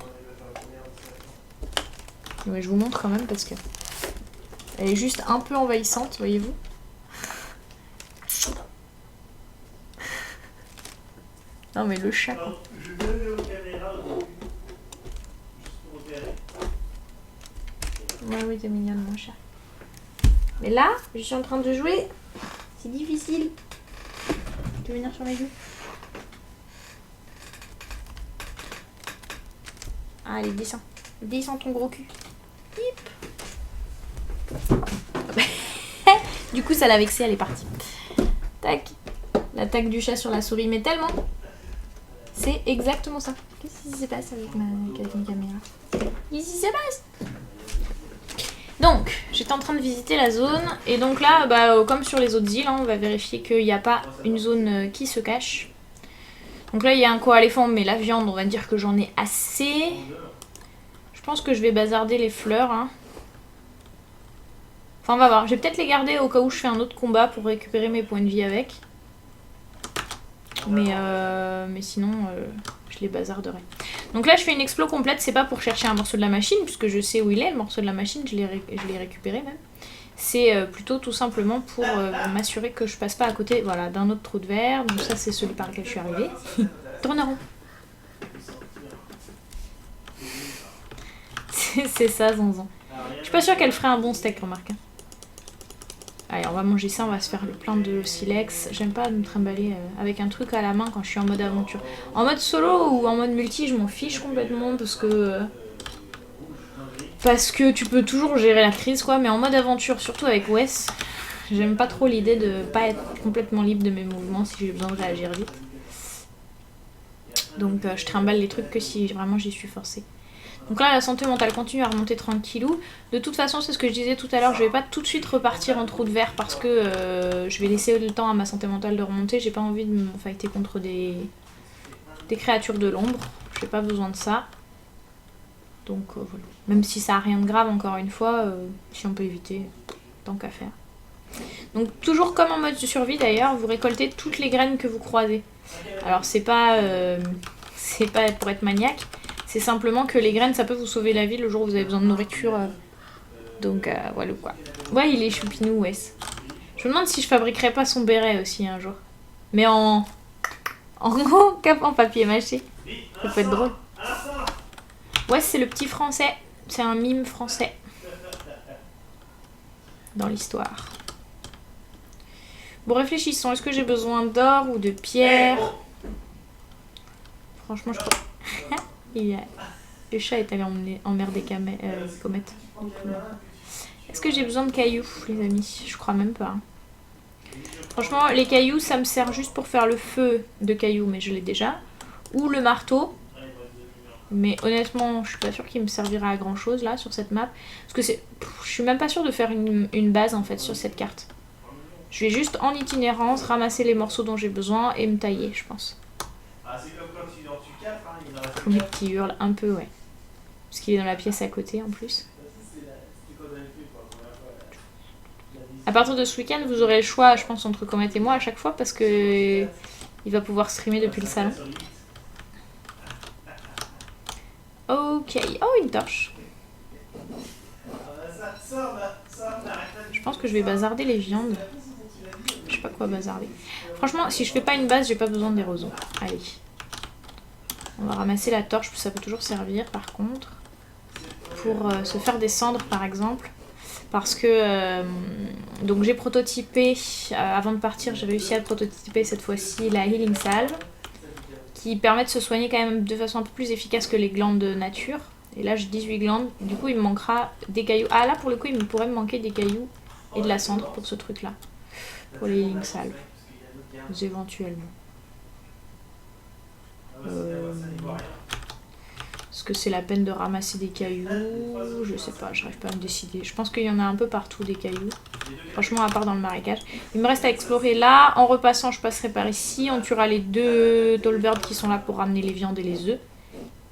[SPEAKER 1] Mais je vous montre quand même parce que elle est juste un peu envahissante, voyez-vous. Non mais le chat quoi. Ouais, oui, t'es mignonne mon chat. Mais là, je suis en train de jouer. C'est difficile. Tu veux venir sur mes joues? Allez, descends. Descends ton gros cul. Du coup, ça l'a vexée, elle est partie. Tac. L'attaque du chat sur la souris, mais tellement. C'est exactement ça. Qu'est-ce qui se passe avec ma caméra? Qu'est-ce qui se passe? Donc, j'étais en train de visiter la zone. Et donc là, comme sur les autres îles, on va vérifier qu'il n'y a pas une zone qui se cache. Donc là, il y a un coaléphant, mais la viande, on va dire que j'en ai assez. Je pense que je vais bazarder les fleurs. Hein. Enfin, on va voir. Je vais peut-être les garder au cas où je fais un autre combat pour récupérer mes points de vie avec. Mais sinon, je les bazarderai. Donc là, je fais une explo complète. C'est pas pour chercher un morceau de la machine, puisque je sais où il est, le morceau de la machine. Je l'ai récupéré même. C'est plutôt tout simplement pour m'assurer que je passe pas à côté voilà, d'un autre trou de verre. Donc ça, c'est celui par lequel je suis arrivée. Tourne rond. C'est ça, Zanzan. Je suis pas sûre qu'elle ferait un bon steak, remarque. Allez, on va manger ça, on va se faire le plein de silex. J'aime pas me trimballer avec un truc à la main quand je suis en mode aventure. En mode solo ou en mode multi, je m'en fiche complètement parce que tu peux toujours gérer la crise quoi. Mais en mode aventure, surtout avec Wes, j'aime pas trop l'idée de pas être complètement libre de mes mouvements si j'ai besoin de réagir vite. Donc je trimballe les trucs que si vraiment j'y suis forcée. Donc là, la santé mentale continue à remonter tranquillou. De toute façon, c'est ce que je disais tout à l'heure, je vais pas tout de suite repartir en trou de verre parce que je vais laisser le temps à ma santé mentale de remonter. J'ai pas envie de me fighter contre des créatures de l'ombre. J'ai pas besoin de ça. Donc voilà. Même si ça a rien de grave, encore une fois, si on peut éviter, tant qu'à faire. Donc toujours comme en mode de survie d'ailleurs, vous récoltez toutes les graines que vous croisez. Alors c'est pas pour être maniaque, c'est simplement que les graines ça peut vous sauver la vie le jour où vous avez besoin de nourriture. Donc voilà quoi. Ouais, il est choupinou, ouais. Je me demande si je fabriquerais pas son béret aussi un jour. Mais en papier mâché. Ça peut être drôle. Ouais, c'est le petit français. C'est un mime français. Dans l'histoire. Bon, réfléchissons. Est-ce que j'ai besoin d'or ou de pierre? Franchement, je crois... Le chat est allé emmerder Comète. Est-ce que j'ai besoin de cailloux, les amis? Je crois même pas. Franchement, les cailloux, ça me sert juste pour faire le feu de cailloux, mais je l'ai déjà. Ou le marteau. Mais honnêtement, je suis pas sûre qu'il me servira à grand chose là sur cette map. Parce que c'est... Je suis même pas sûre de faire une base en fait sur cette carte. Je vais juste en itinérance ramasser les morceaux dont j'ai besoin et me tailler, je pense. Faut mieux qu'il hurle un peu, ouais. Parce qu'il est dans la pièce à côté en plus. À partir de ce week-end, vous aurez le choix, je pense, entre Comet et moi à chaque fois parce que il va pouvoir streamer depuis le salon. Ok. Oh, une torche. Je pense que je vais bazarder les viandes. Je sais pas quoi bazarder. Franchement, si je fais pas une base, j'ai pas besoin des roseaux. Allez. On va ramasser la torche, ça peut toujours servir par contre. Pour se faire descendre par exemple. Parce que donc j'ai prototypé, avant de partir j'ai réussi à prototyper cette fois-ci la Healing Salve. Qui permet de se soigner quand même de façon un peu plus efficace que les glandes de nature. Et là j'ai 18 glandes, du coup il me manquera des cailloux. Ah là pour le coup il pourrait me manquer des cailloux et de la cendre pour ce truc là. Pour les Healing Salve. Éventuellement. Est-ce que c'est la peine de ramasser des cailloux? Je sais pas, j'arrive pas à me décider. Je pense qu'il y en a un peu partout des cailloux. Franchement, à part dans le marécage. Il me reste à explorer là. En repassant, je passerai par ici. On tuera les 2 Tallbirds qui sont là pour ramener les viandes et les œufs.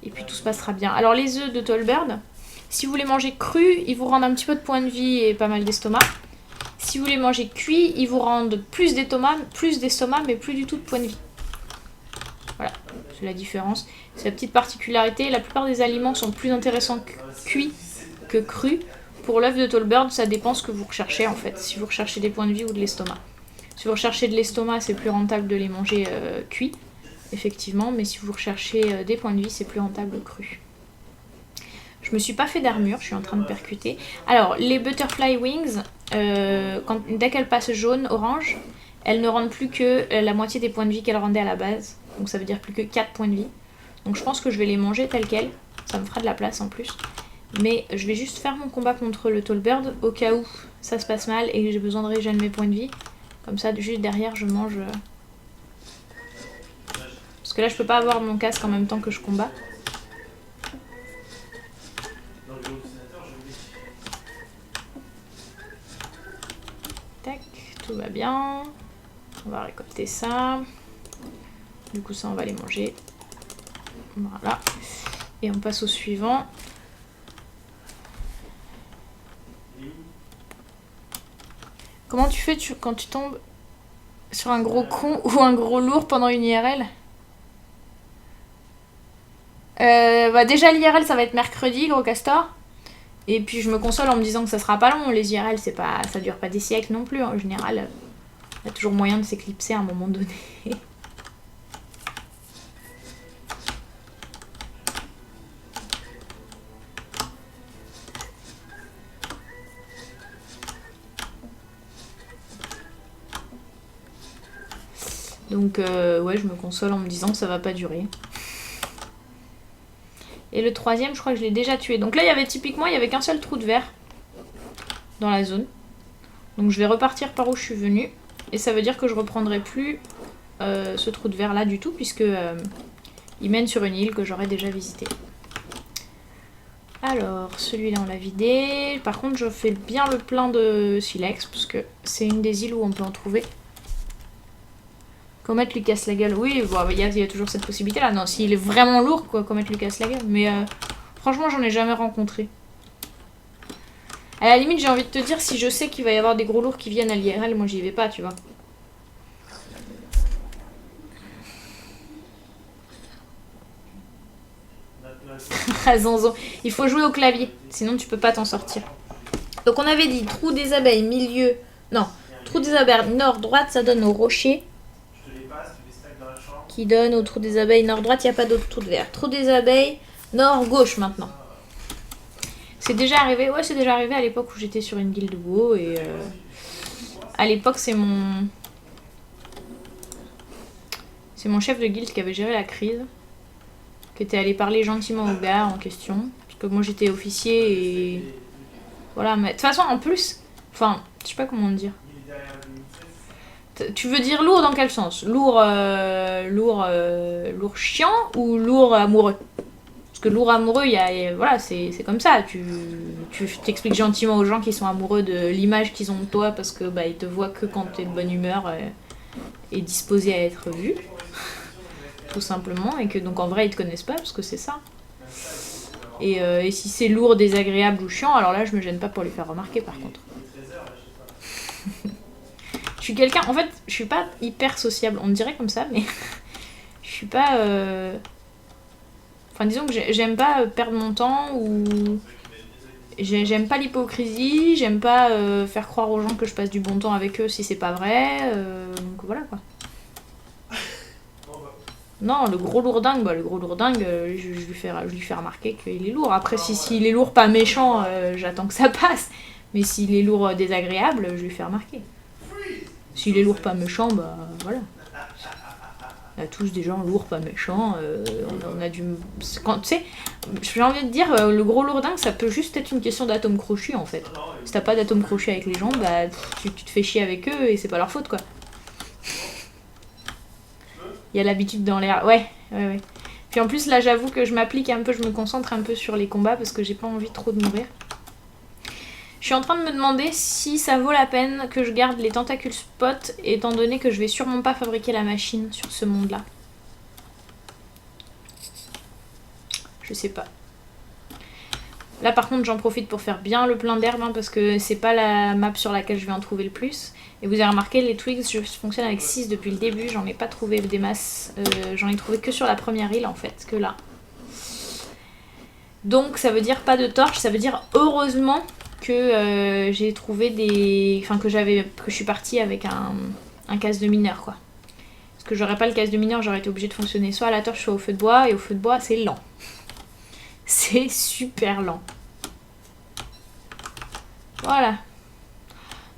[SPEAKER 1] Et puis tout se passera bien. Alors les œufs de Tallbird, si vous les mangez crus, ils vous rendent un petit peu de points de vie et pas mal d'estomac. Si vous les mangez cuits, ils vous rendent plus d'estomac, mais plus du tout de points de vie. Voilà, c'est la différence. C'est la petite particularité. La plupart des aliments sont plus intéressants cuits que crus. Pour l'œuf de Tallbird, ça dépend ce que vous recherchez en fait. Si vous recherchez des points de vie ou de l'estomac. Si vous recherchez de l'estomac, c'est plus rentable de les manger cuits, effectivement. Mais si vous recherchez des points de vie, c'est plus rentable crus. Je me suis pas fait d'armure, je suis en train de percuter. Alors, les Butterfly Wings, dès qu'elles passent jaune, orange, elles ne rendent plus que la moitié des points de vie qu'elles rendaient à la base. Donc ça veut dire plus que 4 points de vie. Donc je pense que je vais les manger telles quelles. Ça me fera de la place en plus. Mais je vais juste faire mon combat contre le Tallbird au cas où ça se passe mal et que j'ai besoin de régénérer mes points de vie. Comme ça, juste derrière, je mange. Parce que là, je peux pas avoir mon casque en même temps que je combats. Tac, tout va bien. On va récolter ça. Du coup, ça, on va les manger. Voilà. Et on passe au suivant. Comment tu fais quand tu tombes sur un gros con ou un gros lourd pendant une IRL? Déjà l'IRL ça va être mercredi, gros castor. Et puis je me console en me disant que ça sera pas long. Les IRL ça dure pas des siècles non plus. En général, il y a toujours moyen de s'éclipser à un moment donné. Donc ouais, je me console en me disant que ça va pas durer. Et le troisième, je crois que je l'ai déjà tué. Donc là, il y avait qu'un seul trou de verre dans la zone. Donc je vais repartir par où je suis venue. Et ça veut dire que je reprendrai plus ce trou de verre là du tout, puisque il mène sur une île que j'aurais déjà visitée. Alors, celui-là on l'a vidé. Par contre, je fais bien le plein de silex, parce que c'est une des îles où on peut en trouver. Comet lui casse la gueule. Oui, bon, y a toujours cette possibilité là. Non, s'il est vraiment lourd, quoi, Comet lui casse la gueule. Mais franchement, j'en ai jamais rencontré. À la limite, j'ai envie de te dire, si je sais qu'il va y avoir des gros lourds qui viennent à l'IRL, moi j'y vais pas, tu vois. Ah, Zanzon. Il faut jouer au clavier, sinon tu peux pas t'en sortir. Donc on avait dit trou des abeilles, milieu... Non, trou des abeilles nord-droite, ça donne au rocher. Qui donne au trou des abeilles nord-droite, il n'y a pas d'autre trou de verre. Trou des abeilles nord-gauche maintenant. C'est déjà arrivé, ouais, c'est déjà arrivé à l'époque où j'étais sur une guilde WoW et à l'époque c'est mon chef de guilde qui avait géré la crise, qui était allé parler gentiment au gars en question, parce que moi j'étais officier et voilà, mais de toute façon en plus, enfin, je sais pas comment dire. Tu veux dire lourd dans quel sens? Lourd chiant ou lourd amoureux? Parce que lourd amoureux, voilà, c'est comme ça. Tu t'expliques gentiment aux gens qui sont amoureux de l'image qu'ils ont de toi parce que bah, ils te voient que quand t'es de bonne humeur et disposé à être vu, tout simplement, et que donc en vrai ils te connaissent pas parce que c'est ça. Et si c'est lourd, désagréable ou chiant, alors là je me gêne pas pour les faire remarquer par contre. Je suis quelqu'un, en fait, je suis pas hyper sociable, on me dirait comme ça, mais je suis pas. Enfin, disons que j'aime pas perdre mon temps ou. J'aime pas l'hypocrisie, j'aime pas faire croire aux gens que je passe du bon temps avec eux si c'est pas vrai, donc voilà quoi. Non, le gros lourdingue, je lui fais remarquer qu'il est lourd. Après, s'il est lourd pas méchant, j'attends que ça passe. Mais s'il est lourd désagréable, je lui fais remarquer. S'il est lourd pas méchant, bah voilà. On a tous des gens lourds pas méchants. On a du... Quand, tu sais, j'ai envie de dire, le gros lourdingue, ça peut juste être une question d'atome crochu en fait. Si t'as pas d'atome crochu avec les gens, bah tu te fais chier avec eux et c'est pas leur faute quoi. Il y a l'habitude dans l'air. Ouais. Puis en plus là j'avoue que je m'applique un peu, je me concentre un peu sur les combats parce que j'ai pas envie trop de mourir. Je suis en train de me demander si ça vaut la peine que je garde les tentacules spot étant donné que je vais sûrement pas fabriquer la machine sur ce monde là. Je sais pas. Là par contre j'en profite pour faire bien le plein d'herbe hein, parce que c'est pas la map sur laquelle je vais en trouver le plus. Et vous avez remarqué les twigs je fonctionne avec 6 depuis le début, j'en ai pas trouvé des masses. J'en ai trouvé que sur la première île en fait, que là. Donc ça veut dire pas de torche, ça veut dire heureusement que j'ai trouvé des... Enfin que je suis partie avec un casse de mineur quoi. Parce que j'aurais pas le casse de mineur, j'aurais été obligée de fonctionner soit à la torche soit au feu de bois, et au feu de bois c'est lent. C'est super lent. Voilà.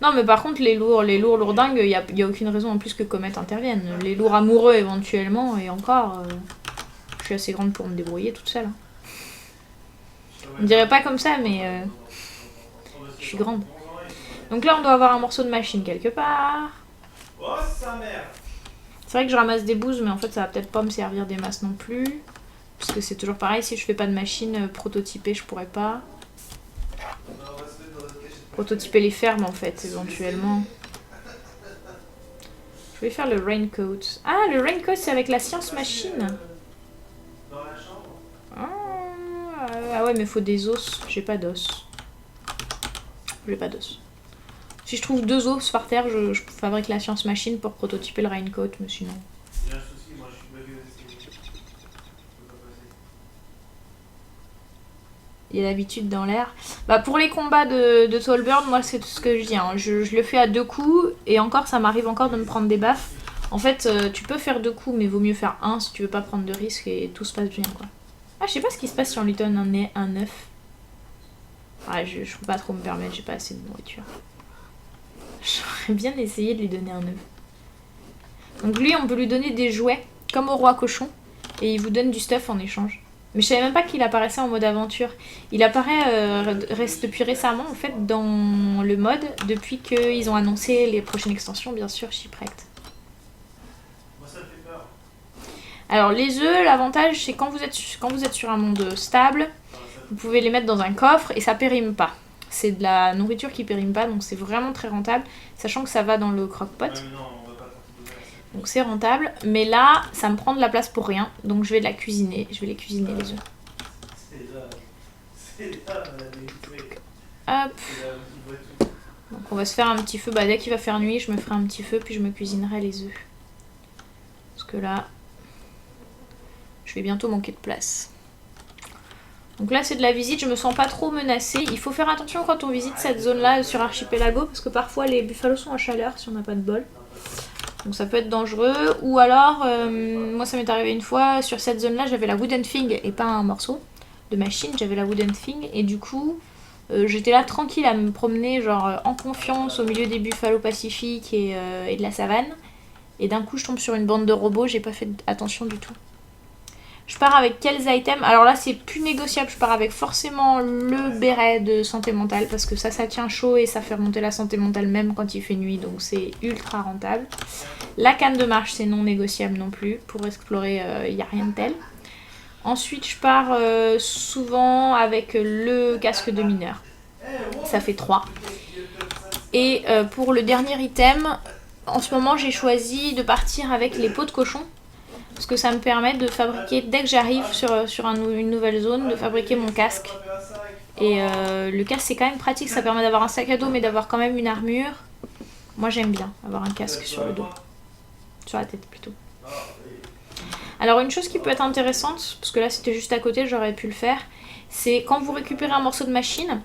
[SPEAKER 1] Non mais par contre les lourds lourdingues, y a aucune raison en plus que Comet intervienne. Les lourds amoureux éventuellement, et encore, je suis assez grande pour me débrouiller toute seule. On dirait pas comme ça mais je suis grande. Donc là on doit avoir un morceau de machine quelque part. C'est vrai que je ramasse des bouses mais en fait ça va peut-être pas me servir des masses non plus. Parce que c'est toujours pareil, si je fais pas de machine prototypée je pourrais pas. Prototyper les fermes en fait éventuellement. Je vais faire le raincoat. Ah le raincoat c'est avec la science machine. Ah ouais mais faut des os, j'ai pas d'os. Si je trouve 2 os par terre, je fabrique la science machine pour prototyper le raincoat, mais sinon... Il y a l'habitude dans l'air. Bah pour les combats de Tallbird, moi c'est tout ce que je dis. Hein. Je le fais à 2 coups, et encore ça m'arrive encore de me prendre des baffes. En fait, tu peux faire 2 coups, mais vaut mieux faire 1 si tu veux pas prendre de risques et tout se passe bien quoi. Ah je sais pas ce qui se passe si on lui donne un œuf. Ouais, je peux pas trop me permettre, j'ai pas assez de nourriture. J'aurais bien essayé de lui donner un œuf. Donc lui, on peut lui donner des jouets, comme au roi cochon, et il vous donne du stuff en échange. Mais je savais même pas qu'il apparaissait en mode aventure. Il apparaît depuis récemment, en fait, dans le mode, depuis qu'ils ont annoncé les prochaines extensions, bien sûr, Shipwrecked.
[SPEAKER 2] Moi ça me fait peur.
[SPEAKER 1] Alors les œufs, l'avantage, c'est quand vous êtes sur un monde stable, vous pouvez les mettre dans un coffre et ça périme pas. C'est de la nourriture qui périme pas, donc c'est vraiment très rentable, sachant que ça va dans le crock-pot. Donc c'est rentable, mais là, ça me prend de la place pour rien, donc je vais les cuisiner les œufs. Hop.
[SPEAKER 2] Il voit tout.
[SPEAKER 1] Donc on va se faire un petit feu. Bah, dès qu'il va faire nuit, je me ferai un petit feu puis je me cuisinerai les œufs. Parce que là, je vais bientôt manquer de place. Donc là c'est de la visite, je me sens pas trop menacée. Il faut faire attention quand on visite cette zone là sur Archipelago parce que parfois les buffalos sont à chaleur si on n'a pas de bol. Donc ça peut être dangereux. Ou alors, moi ça m'est arrivé une fois, sur cette zone là j'avais la wooden thing et pas un morceau de machine, j'avais la wooden thing. Et du coup j'étais là tranquille à me promener genre en confiance au milieu des buffalos pacifiques et de la savane. Et d'un coup je tombe sur une bande de robots, j'ai pas fait attention du tout. Je pars avec quels items? Alors là c'est plus négociable, je pars avec forcément le béret de santé mentale parce que ça tient chaud et ça fait remonter la santé mentale même quand il fait nuit, donc c'est ultra rentable. La canne de marche c'est non négociable non plus, pour explorer il n'y a rien de tel. Ensuite je pars souvent avec le casque de mineur, ça fait 3. Et pour le dernier item, en ce moment j'ai choisi de partir avec les peaux de cochon. Parce que ça me permet de fabriquer, dès que j'arrive sur une nouvelle zone, de fabriquer mon casque. Et le casque c'est quand même pratique, ça permet d'avoir un sac à dos mais d'avoir quand même une armure. Moi j'aime bien avoir un casque sur le dos. Sur la tête plutôt. Alors une chose qui peut être intéressante, parce que là c'était juste à côté, j'aurais pu le faire, c'est quand vous récupérez un morceau de machine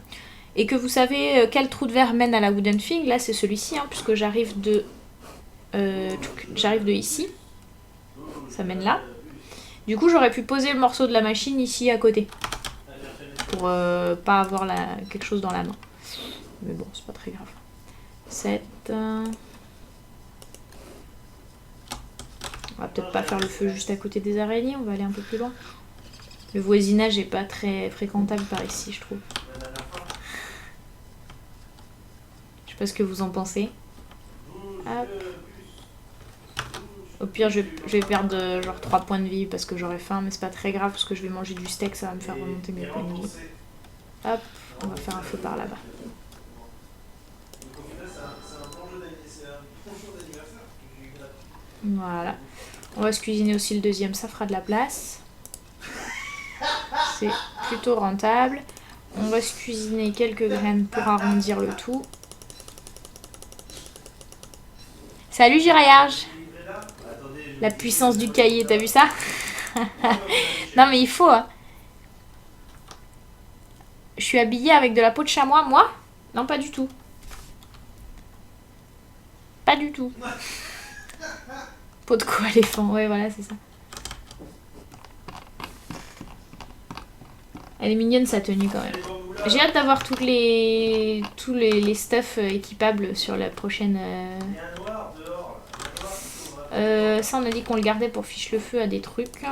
[SPEAKER 1] et que vous savez quel trou de verre mène à la wooden thing, là c'est celui-ci, hein, puisque j'arrive de ici. Ça mène là. Du coup j'aurais pu poser le morceau de la machine ici à côté. Pour pas avoir quelque chose dans la main. Mais bon c'est pas très grave. 7. On va peut-être pas faire le feu juste à côté des araignées, on va aller un peu plus loin. Le voisinage est pas très fréquentable par ici je trouve. Je sais pas ce que vous en pensez. Hop. Au pire, je vais perdre genre 3 points de vie parce que j'aurai faim, mais c'est pas très grave parce que je vais manger du steak, ça va me faire remonter mes points de vie. Hop, on va faire un feu par là-bas. Voilà. On va se cuisiner aussi le deuxième, ça fera de la place. C'est plutôt rentable. On va se cuisiner quelques graines pour arrondir le tout. Salut Giraillage! La puissance du cahier, t'as vu ça? Non mais il faut. Hein. Je suis habillée avec de la peau de chamois, moi? Non, pas du tout. Pas du tout. Peau de co-éléphant, ouais voilà, c'est ça. Elle est mignonne sa tenue quand même. J'ai hâte d'avoir tous les stuff équipables sur la prochaine... ça on a dit qu'on le gardait pour fiche le feu à des trucs.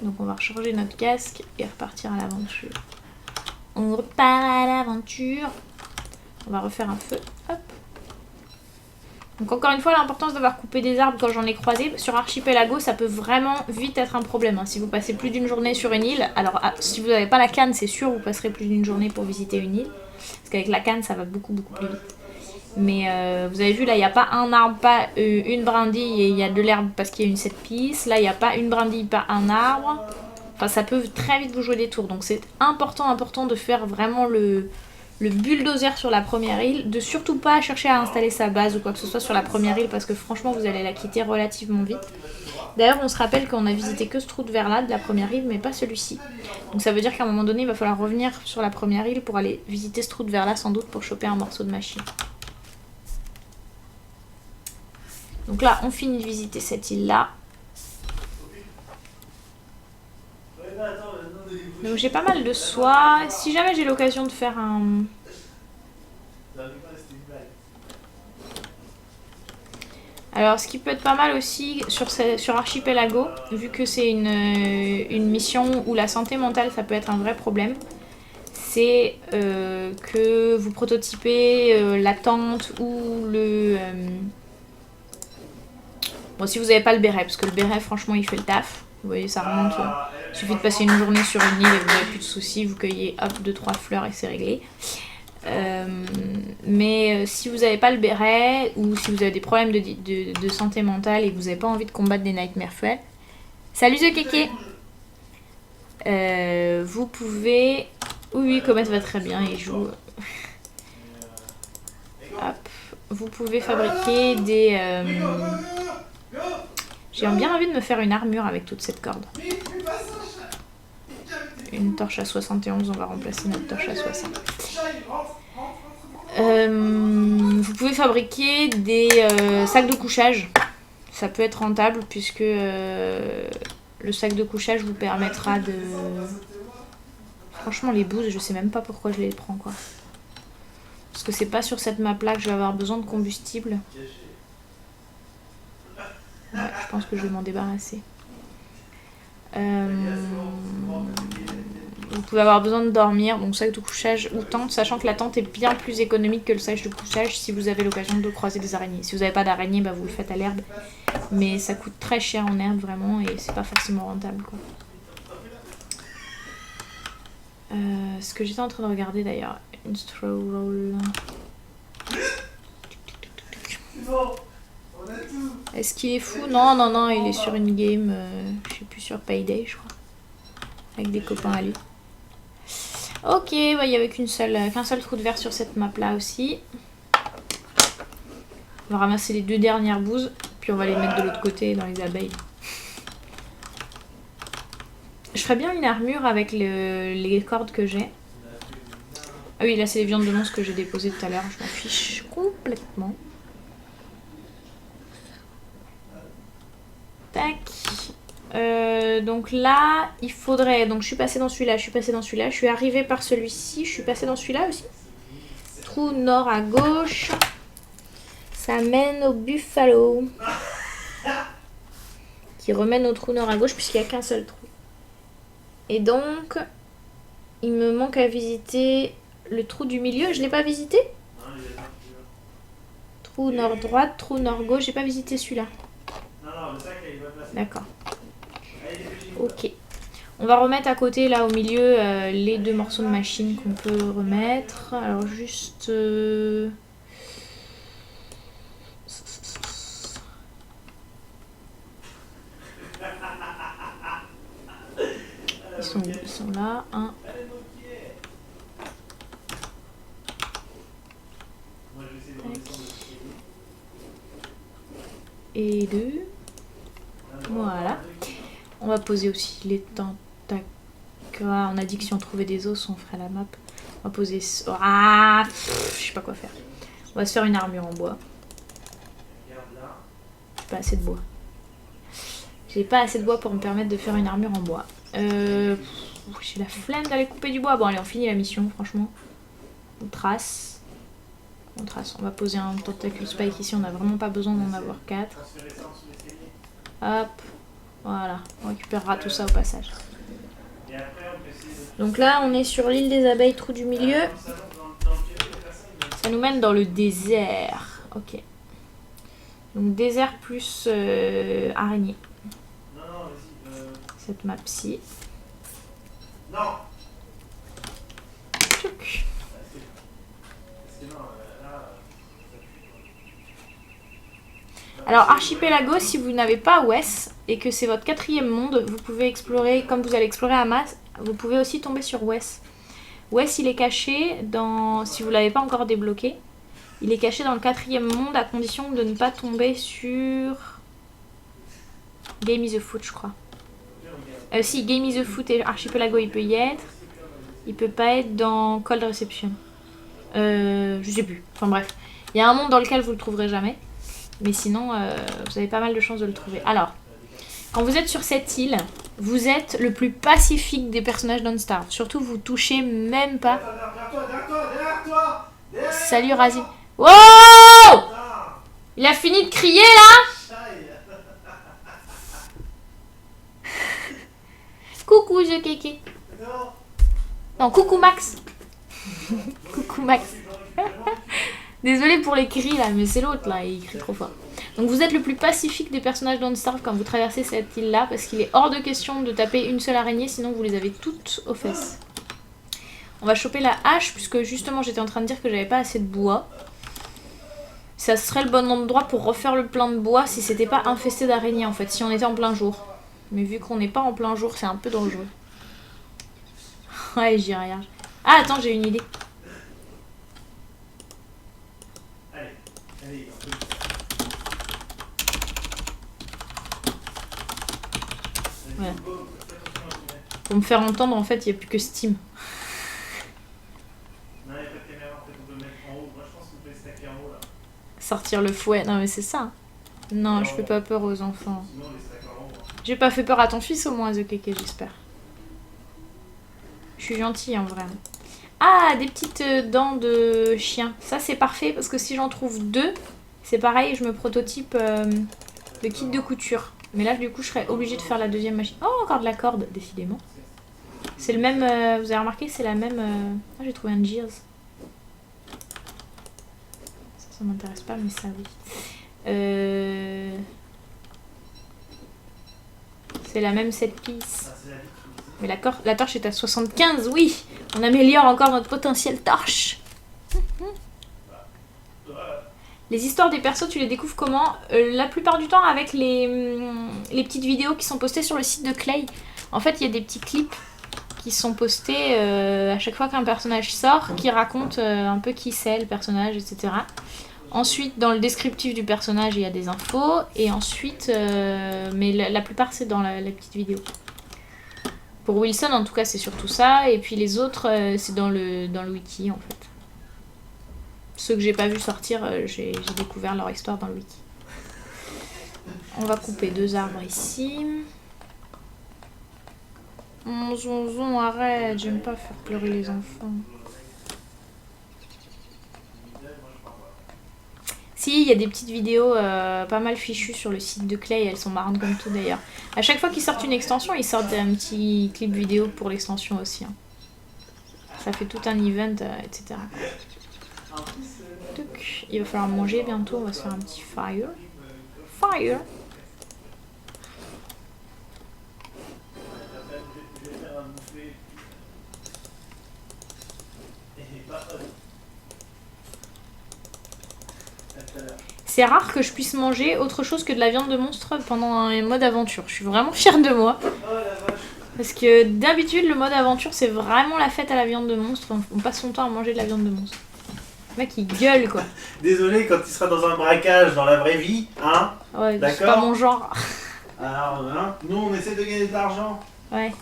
[SPEAKER 1] Donc on va recharger notre casque et repartir à l'aventure. On repart à l'aventure. On va refaire un feu. Hop. Donc encore une fois l'importance d'avoir coupé des arbres quand j'en ai croisé. Sur Archipelago ça peut vraiment vite être un problème. Hein. Si vous passez plus d'une journée sur une île. Alors si vous n'avez pas la canne c'est sûr vous passerez plus d'une journée pour visiter une île. Parce qu'avec la canne ça va beaucoup plus vite. Mais vous avez vu là il n'y a pas un arbre, pas une brindille et il y a de l'herbe parce qu'il y a une 7 pistes. Là il n'y a pas une brindille, pas un arbre. Enfin ça peut très vite vous jouer des tours. Donc c'est important de faire vraiment le bulldozer sur la première île. De surtout pas chercher à installer sa base ou quoi que ce soit sur la première île parce que franchement vous allez la quitter relativement vite. D'ailleurs on se rappelle qu'on a visité que ce trou de verre là de la première île mais pas celui-ci. Donc ça veut dire qu'à un moment donné il va falloir revenir sur la première île pour aller visiter ce trou de verre là sans doute pour choper un morceau de machine. Donc là, on finit de visiter cette île-là. Donc j'ai pas mal de soie. Si jamais j'ai l'occasion de faire un... Alors ce qui peut être pas mal aussi sur Archipelago, vu que c'est une mission où la santé mentale ça peut être un vrai problème, c'est que vous prototypez la tente ou le... Bon, si vous n'avez pas le béret, parce que le béret, franchement, il fait le taf. Vous voyez, ça remonte. Il suffit de passer une journée sur une île et vous n'avez plus de soucis. Vous cueillez, hop, 2-3 fleurs et c'est réglé. Mais si vous n'avez pas le béret, ou si vous avez des problèmes de santé mentale et que vous n'avez pas envie de combattre des nightmare fuel, salut The Kéké! Vous pouvez... Oui, Comet va très bien, il joue Hop. Vous pouvez fabriquer des... J'ai bien envie de me faire une armure avec toute cette corde. Une torche à 71, on va remplacer notre torche à 60. Vous pouvez fabriquer des sacs de couchage. Ça peut être rentable puisque le sac de couchage vous permettra de... Franchement les bouses, je sais même pas pourquoi je les prends quoi. Parce que c'est pas sur cette map là que je vais avoir besoin de combustible. Ouais, je pense que je vais m'en débarrasser. Vous pouvez avoir besoin de dormir, donc sac de couchage ou tente, sachant que la tente est bien plus économique que le sac de couchage si vous avez l'occasion de croiser des araignées. Si vous n'avez pas d'araignées, bah vous le faites à l'herbe. Mais ça coûte très cher en herbe vraiment et c'est pas forcément rentable quoi. Ce que j'étais en train de regarder d'ailleurs, une straw roll. Est-ce qu'il est fou? Non, non, non, il est sur une game, je sais plus, sur Payday je crois. Avec des copains à lui. Ok, bah, il n'y avait qu'un seul trou de verre sur cette map là aussi. On va ramasser les 2 dernières bouses, puis on va les mettre de l'autre côté dans les abeilles. Je ferais bien une armure avec les cordes que j'ai. Ah oui, là c'est les viandes de monstres que j'ai déposées tout à l'heure, je m'en fiche complètement. Tac. Donc là, il faudrait... Donc je suis passée dans celui-là, je suis passée dans celui-là, je suis arrivée par celui-ci, je suis passée dans celui-là aussi. Trou nord à gauche. Ça mène au Buffalo. Qui remène au trou nord à gauche puisqu'il n'y a qu'un seul trou. Et donc, il me manque à visiter le trou du milieu. Je ne l'ai pas visité? Trou nord droite, trou nord gauche. J'ai pas visité celui-là. D'accord. Ok. On va remettre à côté, là, au milieu, les 2 morceaux de machine qu'on peut remettre. Alors, juste... Ils sont là. 1. Et 2. Voilà. On va poser aussi les tentacules. On a dit que si on trouvait des os, on ferait la map. On va poser... Ah, je sais pas quoi faire. On va se faire une armure en bois. J'ai pas assez de bois. J'ai pas assez de bois pour me permettre de faire une armure en bois. J'ai la flemme d'aller couper du bois. Bon allez, on finit la mission, franchement. On trace. On trace. On va poser un tentacule spike ici. On n'a vraiment pas besoin d'en avoir 4. Hop. Voilà. On récupérera tout ça au passage. Donc là, on est sur l'île des abeilles, trou du milieu. Ça nous mène dans le désert. Ok. Donc désert plus araignée. Cette map-ci. Tchouk. Alors archipelago, si vous n'avez pas Wes et que c'est votre 4e monde, vous pouvez explorer, comme vous allez explorer Hamas, vous pouvez aussi tomber sur Wes. Wes il est caché dans, si vous ne l'avez pas encore débloqué, il est caché dans le 4e monde à condition de ne pas tomber sur Game is a Foot je crois. Si Game is a Foot et Archipelago il peut y être, il peut pas être dans Cold Reception. Je sais plus, enfin bref. Il y a un monde dans lequel vous le trouverez jamais. Mais sinon, vous avez pas mal de chances de le trouver. Alors, quand vous êtes sur cette île, vous êtes le plus pacifique des personnages d'Unstarved. Surtout, vous touchez même pas... Salut Razine. Wow! Il a fini de crier là? Coucou The Kéké. Non, coucou Max. Coucou Max. Désolée pour les cris là, mais c'est l'autre là, il crie trop fort. Donc vous êtes le plus pacifique des personnages d'Unstarved quand vous traversez cette île là, parce qu'il est hors de question de taper une seule araignée, sinon vous les avez toutes aux fesses. On va choper la hache, puisque justement j'étais en train de dire que j'avais pas assez de bois. Ça serait le bon endroit pour refaire le plein de bois si c'était pas infesté d'araignées en fait, si on était en plein jour. Mais vu qu'on n'est pas en plein jour, c'est un peu dangereux. Ouais, j'y regarde. Ah attends, j'ai une idée. Voilà. Pour me faire entendre, en fait, il n'y a plus que Steam.
[SPEAKER 2] Non, il n'y a pas de caméra, en fait, on peut mettre en haut. Moi, je pense qu'on peut stacker en haut, là.
[SPEAKER 1] Sortir le fouet. Non, mais c'est ça. Non, je fais pas peur aux enfants.
[SPEAKER 2] Sinon, on les stack en haut.
[SPEAKER 1] J'ai pas fait peur à ton fils, au moins, The Keke, j'espère. Je suis gentille, en vrai. Ah, des petites dents de chien. Ça, c'est parfait, parce que si j'en trouve 2, c'est pareil, je me prototype le kit de couture. Mais là, du coup, je serais obligée de faire la deuxième machine. Oh, encore de la corde, décidément. C'est le même... vous avez remarqué, c'est la même... Ah, j'ai trouvé un Gears. Ça m'intéresse pas, mais ça, oui. C'est la même set piece. Mais la torche est à 75, oui. On améliore encore notre potentiel torche. Les histoires des persos, tu les découvres comment? La plupart du temps avec les petites vidéos qui sont postées sur le site de Clay. En fait, il y a des petits clips qui sont postés à chaque fois qu'un personnage sort, qui racontent un peu qui c'est, le personnage, etc. Ensuite, dans le descriptif du personnage, il y a des infos. Et ensuite, mais la plupart, c'est dans la petite vidéo. Pour Wilson, en tout cas, c'est surtout ça. Et puis les autres, c'est dans le wiki, en fait. Ceux que j'ai pas vu sortir, j'ai découvert leur histoire dans le wiki. On va couper 2 arbres ici. Zonzon, arrête, j'aime pas faire pleurer les enfants. Si, il y a des petites vidéos pas mal fichues sur le site de Clay, elles sont marrantes comme tout d'ailleurs. À chaque fois qu'ils sortent une extension, ils sortent un petit clip vidéo pour l'extension aussi. Hein. Ça fait tout un event, etc. Donc, il va falloir manger bientôt, on va se faire un petit fire. Fire! C'est rare que je puisse manger autre chose que de la viande de monstre pendant un mode aventure. Je suis vraiment fière de moi. Parce que d'habitude, le mode aventure, c'est vraiment la fête à la viande de monstre. On passe son temps à manger de la viande de monstre. Le mec, il gueule, quoi.
[SPEAKER 2] Désolé, quand il sera dans un braquage dans la vraie vie, hein?
[SPEAKER 1] Ouais, c'est pas mon genre.
[SPEAKER 2] Alors, hein, nous, on essaie de gagner de l'argent.
[SPEAKER 1] Ouais.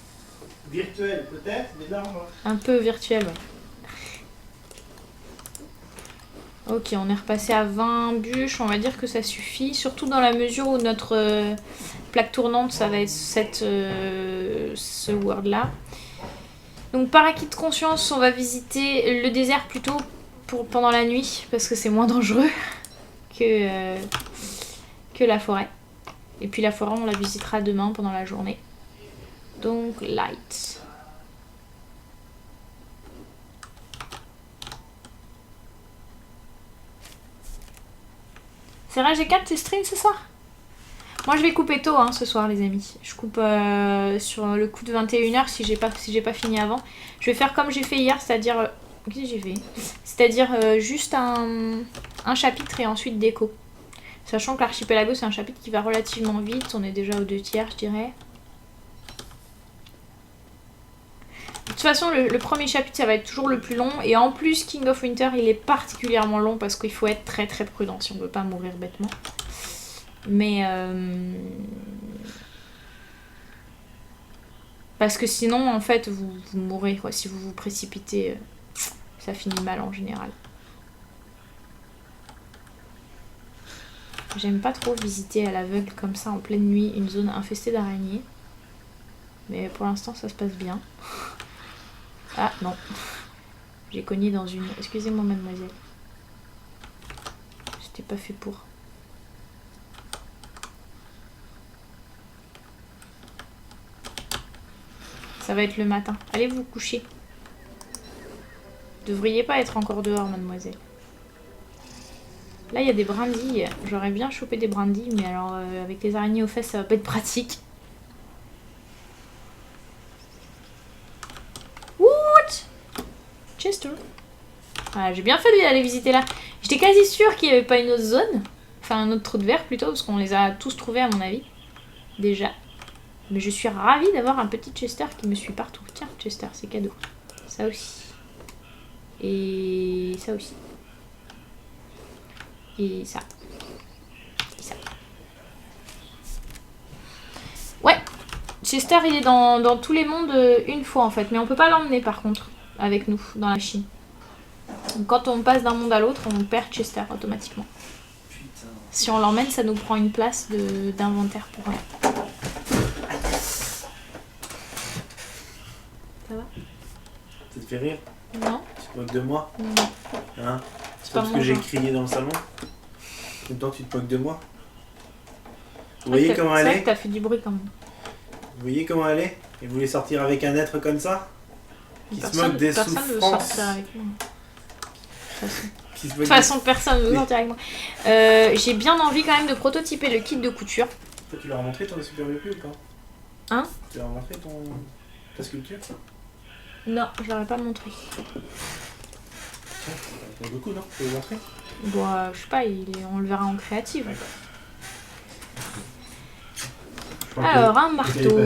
[SPEAKER 2] Virtuel, peut-être, mais de l'argent.
[SPEAKER 1] Un peu virtuel, ouais. Ok, on est repassé à 20 bûches, on va dire que ça suffit, surtout dans la mesure où notre plaque tournante, ça va être ce word là. Donc par acquis de conscience, on va visiter le désert plutôt pendant la nuit, parce que c'est moins dangereux que la forêt. Et puis la forêt, on la visitera demain pendant la journée. Donc light. C'est vrai, j'ai 4 tes streams ce soir? Moi je vais couper tôt hein, ce soir les amis. Je coupe sur le coup de 21h si j'ai pas fini avant. Je vais faire comme j'ai fait hier, c'est-à-dire... Qu'est-ce que j'ai fait? C'est-à-dire juste un chapitre et ensuite déco. Sachant que l'archipelago c'est un chapitre qui va relativement vite. On est déjà aux 2/3 je dirais. De toute façon, le premier chapitre, ça va être toujours le plus long. Et en plus, King of Winter, il est particulièrement long parce qu'il faut être très très prudent si on ne veut pas mourir bêtement. Mais... Parce que sinon, en fait, vous mourrez. Quoi. Si vous vous précipitez, ça finit mal en général. J'aime pas trop visiter à l'aveugle comme ça en pleine nuit une zone infestée d'araignées. Mais pour l'instant, ça se passe bien. Ah non, j'ai cogné dans une... Excusez-moi mademoiselle. C'était pas fait pour. Ça va être le matin. Allez vous coucher. Vous devriez pas être encore dehors mademoiselle. Là il y a des brindilles. J'aurais bien chopé des brindilles mais alors avec les araignées aux fesses ça va pas être pratique. Chester. Ah, j'ai bien fait d'aller visiter là. J'étais quasi sûre qu'il n'y avait pas une autre zone. Enfin, un autre trou de verre plutôt, parce qu'on les a tous trouvés à mon avis. Déjà. Mais je suis ravie d'avoir un petit Chester qui me suit partout. Tiens, Chester, c'est cadeau. Ça aussi. Et ça aussi. Et ça. Et ça. Ouais. Chester, il est dans tous les mondes une fois en fait, mais on peut pas l'emmener par contre avec nous dans la machine. Donc, quand on passe d'un monde à l'autre, on perd Chester automatiquement.
[SPEAKER 2] Putain.
[SPEAKER 1] Si on l'emmène, ça nous prend une place d'inventaire pour rien. Ça va?
[SPEAKER 2] Ça te fait rire?
[SPEAKER 1] Non?
[SPEAKER 2] Tu te moques de moi?
[SPEAKER 1] Non.
[SPEAKER 2] Hein?
[SPEAKER 1] C'est
[SPEAKER 2] Pas
[SPEAKER 1] pas
[SPEAKER 2] parce
[SPEAKER 1] mon
[SPEAKER 2] que j'ai
[SPEAKER 1] genre.
[SPEAKER 2] crié dans le salon? En même temps, tu te moques de moi? Vous
[SPEAKER 1] Ouais,
[SPEAKER 2] voyez comment
[SPEAKER 1] c'est
[SPEAKER 2] elle
[SPEAKER 1] vrai
[SPEAKER 2] est?
[SPEAKER 1] que t'as fait du bruit quand même.
[SPEAKER 2] Vous voyez comment elle est? Et vous voulez sortir avec un être comme ça? Qui se moque des
[SPEAKER 1] Personne ne veut
[SPEAKER 2] souffrances.
[SPEAKER 1] sortir avec moi. De
[SPEAKER 2] Qui se moque
[SPEAKER 1] toute façon, personne ne veut sortir avec moi. J'ai bien envie quand même de prototyper le kit de couture.
[SPEAKER 2] Toi, tu leur as montré ton super vécu ou pas?
[SPEAKER 1] Hein?
[SPEAKER 2] Tu leur as montré ta sculpture?
[SPEAKER 1] Non, je l'aurais pas montré.
[SPEAKER 2] Tiens, ça fait beaucoup, non? Tu veux le montrer?
[SPEAKER 1] Bon, je sais pas, on le verra en créative. Alors, un marteau.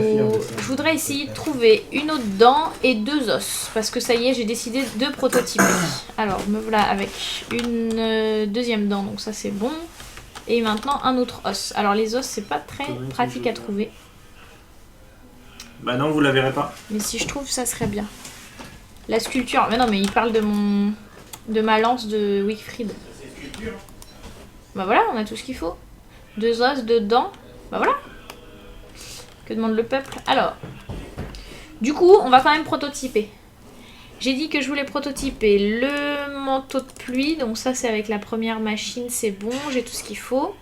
[SPEAKER 1] Je voudrais essayer de trouver une autre dent et 2 os. Parce que ça y est, j'ai décidé de prototyper. Alors, me voilà avec une deuxième dent, donc ça c'est bon. Et maintenant, un autre os. Alors, les os, c'est pas très pratique à trouver.
[SPEAKER 2] Bah non, vous la verrez pas.
[SPEAKER 1] Mais si je trouve, ça serait bien. La sculpture. Mais non, mais il parle de ma lance de Wickfried.
[SPEAKER 2] C'est une sculpture.
[SPEAKER 1] Bah voilà, on a tout ce qu'il faut. 2 os, 2 dents. Bah voilà. Que demande le peuple? Alors, du coup, on va quand même prototyper. J'ai dit que je voulais prototyper le manteau de pluie. Donc ça, c'est avec la première machine, c'est bon. J'ai tout ce qu'il faut.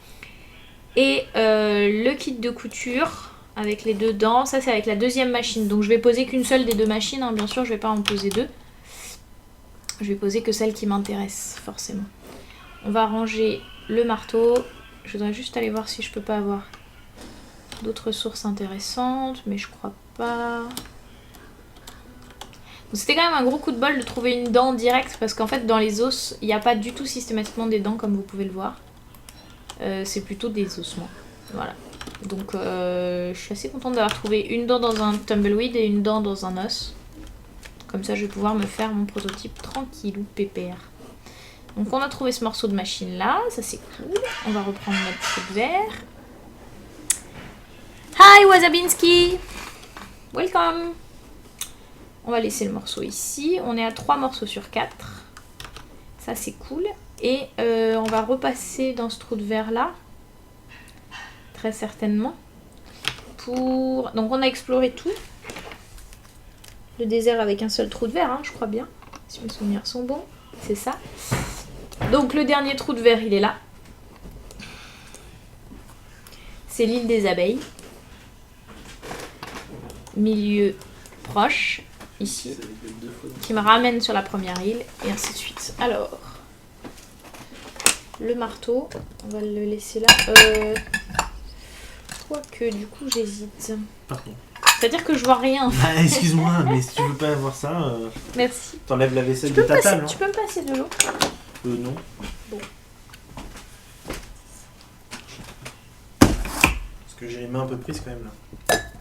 [SPEAKER 1] Et le kit de couture avec les 2 dents. Ça, c'est avec la deuxième machine. Donc je vais poser qu'une seule des 2 machines. Hein. Bien sûr, je vais pas en poser 2. Je vais poser que celle qui m'intéresse, forcément. On va ranger le marteau. Je voudrais juste aller voir si je peux pas avoir d'autres sources intéressantes, mais je crois pas. C'était quand même un gros coup de bol de trouver une dent directe, parce qu'en fait dans les os, il n'y a pas du tout systématiquement des dents comme vous pouvez le voir. C'est plutôt des ossements. Voilà. Donc je suis assez contente d'avoir trouvé une dent dans un tumbleweed et une dent dans un os. Comme ça je vais pouvoir me faire mon prototype tranquillou pépère. Donc on a trouvé ce morceau de machine là, ça c'est cool. On va reprendre notre truc vert. Hi Wasabinski! Welcome! On va laisser le morceau ici. On est à 3 morceaux sur 4. Ça c'est cool. Et on va repasser dans ce trou de verre là. Très certainement. Pour... Donc on a exploré tout. Le désert avec un seul trou de verre, hein, je crois bien. Si mes souvenirs sont bons. C'est ça. Donc le dernier trou de verre il est là. C'est l'île des abeilles. Milieu proche, ici, qui me ramène sur la première île, et ainsi de suite. Alors, le marteau, on va le laisser là. Quoique, du coup, j'hésite.
[SPEAKER 2] Pardon.
[SPEAKER 1] C'est-à-dire que je vois rien.
[SPEAKER 2] Bah, excuse-moi, mais si tu veux pas voir ça,
[SPEAKER 1] Merci.
[SPEAKER 2] t'enlèves la vaisselle
[SPEAKER 1] Tu
[SPEAKER 2] de
[SPEAKER 1] peux,
[SPEAKER 2] ta table.
[SPEAKER 1] tu peux me passer de l'eau?
[SPEAKER 2] Non.
[SPEAKER 1] Bon.
[SPEAKER 2] Parce que j'ai les mains un peu prises quand même là.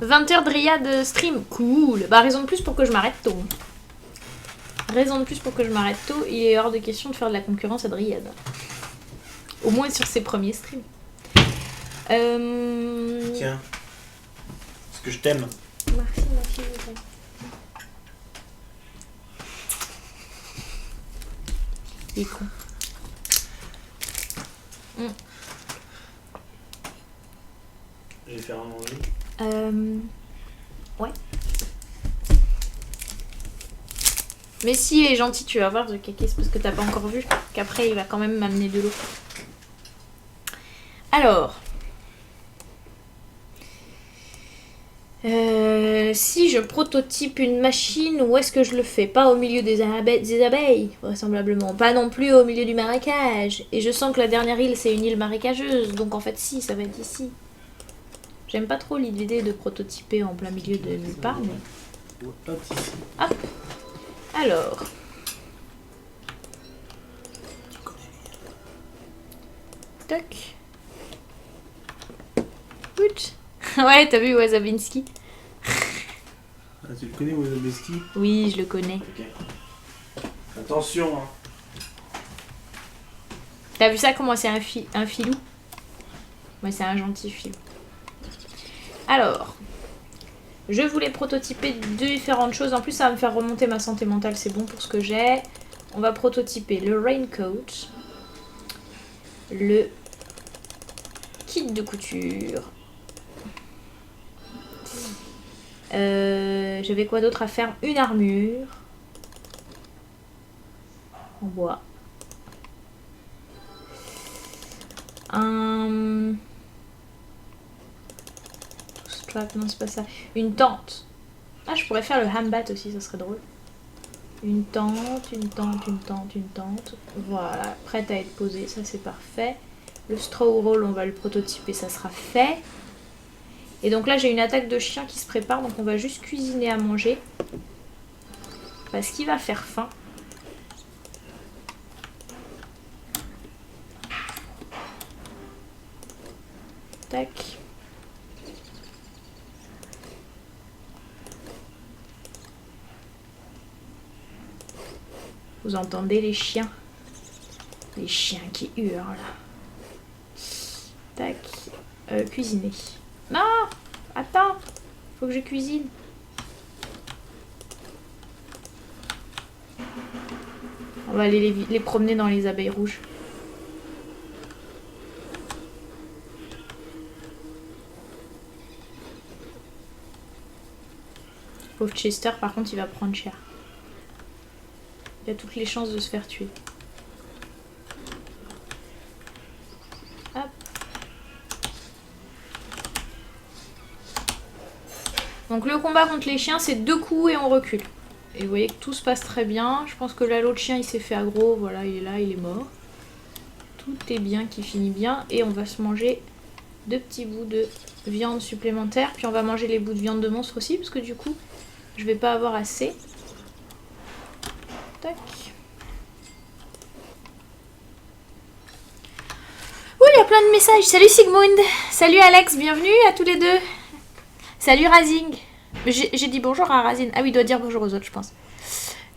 [SPEAKER 1] 20 heures de Riyad stream, cool. Bah raison de plus pour que je m'arrête tôt. Raison de plus pour que je m'arrête tôt, il est hors de question de faire de la concurrence à Dryad. Au moins sur ses premiers streams.
[SPEAKER 2] Tiens. Parce que je t'aime.
[SPEAKER 1] Merci, ma fille. Il est con.
[SPEAKER 2] Je vais faire un manger.
[SPEAKER 1] Ouais. Mais si il est gentil, tu vas voir de caca, c'est parce que t'as pas encore vu qu'après il va quand même m'amener de l'eau. Alors. Si je prototype une machine, où est-ce que je le fais? Pas au milieu des abeilles, vraisemblablement. Pas non plus au milieu du marécage. Et je sens que la dernière île, c'est une île marécageuse. Donc en fait, si, ça va être ici. J'aime pas trop l'idée de prototyper en plein milieu de nulle part, mais...
[SPEAKER 2] Hop, ici.
[SPEAKER 1] Hop. Alors.
[SPEAKER 2] Tu connais
[SPEAKER 1] Toc. Ouch. Ouais, t'as vu Wasabinski?
[SPEAKER 2] Ah, tu le connais, Wasabeski?
[SPEAKER 1] Oui, je le connais.
[SPEAKER 2] Ok. Attention, hein.
[SPEAKER 1] T'as vu ça, comment c'est un filou? Ouais, c'est un gentil filou. Alors, Je voulais prototyper différentes choses. En plus, ça va me faire remonter ma santé mentale. C'est bon pour ce que j'ai. On va prototyper le raincoat. Le kit de couture. J'avais quoi d'autre à faire? Une armure. En bois. Un... Strap, non c'est pas ça. Une tente. Ah, je pourrais faire le hambat aussi, ça serait drôle. Une tente, une tente, une tente, une tente. Voilà, prête à être posée, ça c'est parfait. Le straw roll, on va le prototyper, ça sera fait. Et donc là, j'ai une attaque de chien qui se prépare, donc on va juste cuisiner à manger. Parce qu'il va faire faim. Tac. Vous entendez les chiens? Les chiens qui hurlent. Tac. Cuisiner. Non! Attends! Faut que je cuisine. On va aller les promener dans les abeilles rouges. Pauvre Chester, par contre, il va prendre cher. Il a toutes les chances de se faire tuer. Hop. Donc le combat contre les chiens, c'est 2 coups et on recule. Et vous voyez que tout se passe très bien. Je pense que là, l'autre chien, il s'est fait aggro. Voilà, il est là, il est mort. Tout est bien, qui finit bien. Et on va se manger 2 petits bouts de viande supplémentaire. Puis on va manger les bouts de viande de monstre aussi, parce que du coup, je vais pas avoir assez. Tac. Oh, il y a plein de messages. Salut Sigmund. Salut Alex, bienvenue à tous les deux. Salut Razing. J'ai dit bonjour à Razine. Ah oui, il doit dire bonjour aux autres, je pense.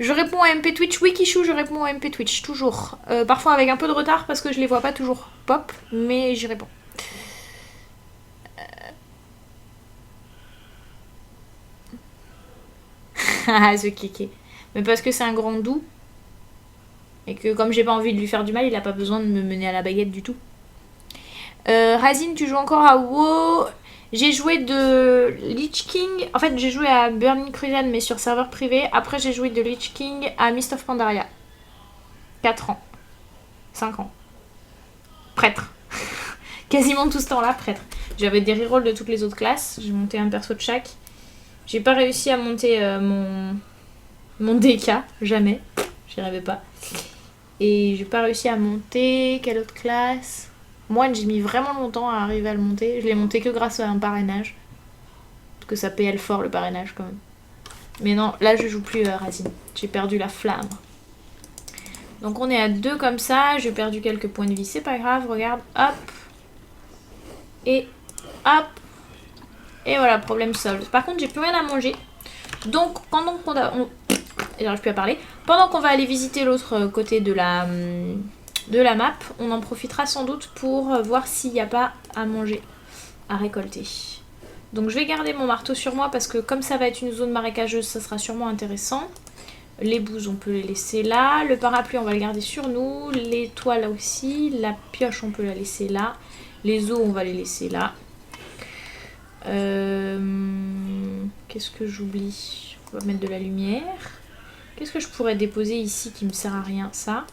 [SPEAKER 1] Je réponds à MP Twitch. Oui, Kichou, je réponds à MP Twitch, toujours. Parfois avec un peu de retard parce que je les vois pas toujours pop, mais j'y réponds. Ah, ce kéké. Mais parce que c'est un grand doux. Et que comme j'ai pas envie de lui faire du mal, il a pas besoin de me mener à la baguette du tout. Razine, tu joues encore à WoW? J'ai joué de Lich King. En fait, j'ai joué à Burning Crusade, mais sur serveur privé. Après, j'ai joué de Lich King à Mist of Pandaria. 4 ans. 5 ans. Prêtre. Quasiment tout ce temps-là, prêtre. J'avais des rerolls de toutes les autres classes. J'ai monté un perso de chaque. J'ai pas réussi à monter mon DK. Jamais. J'y rêvais pas. Et j'ai pas réussi à monter... Quelle autre classe? Moi, j'ai mis vraiment longtemps à arriver à le monter. Je l'ai monté que grâce à un parrainage. Parce que ça PL fort le parrainage quand même. Mais non, là je joue plus à Racine. J'ai perdu la flamme. Donc on est à 2 comme ça. J'ai perdu quelques points de vie. C'est pas grave, regarde. Hop. Et hop. Et voilà, problème solve. Par contre, j'ai plus rien à manger. Donc pendant qu'on j'arrive plus à parler. Pendant qu'on va aller visiter l'autre côté de la map, on en profitera sans doute pour voir s'il n'y a pas à manger, à récolter. Donc je vais garder mon marteau sur moi parce que comme ça va être une zone marécageuse, ça sera sûrement intéressant. Les bouses, on peut les laisser là. Le parapluie, on va le garder sur nous. Les toiles là aussi. La pioche, on peut la laisser là. Les os, on va les laisser là. Qu'est-ce que j'oublie? On va mettre de la lumière. Qu'est-ce que je pourrais déposer ici qui me sert à rien? Ça.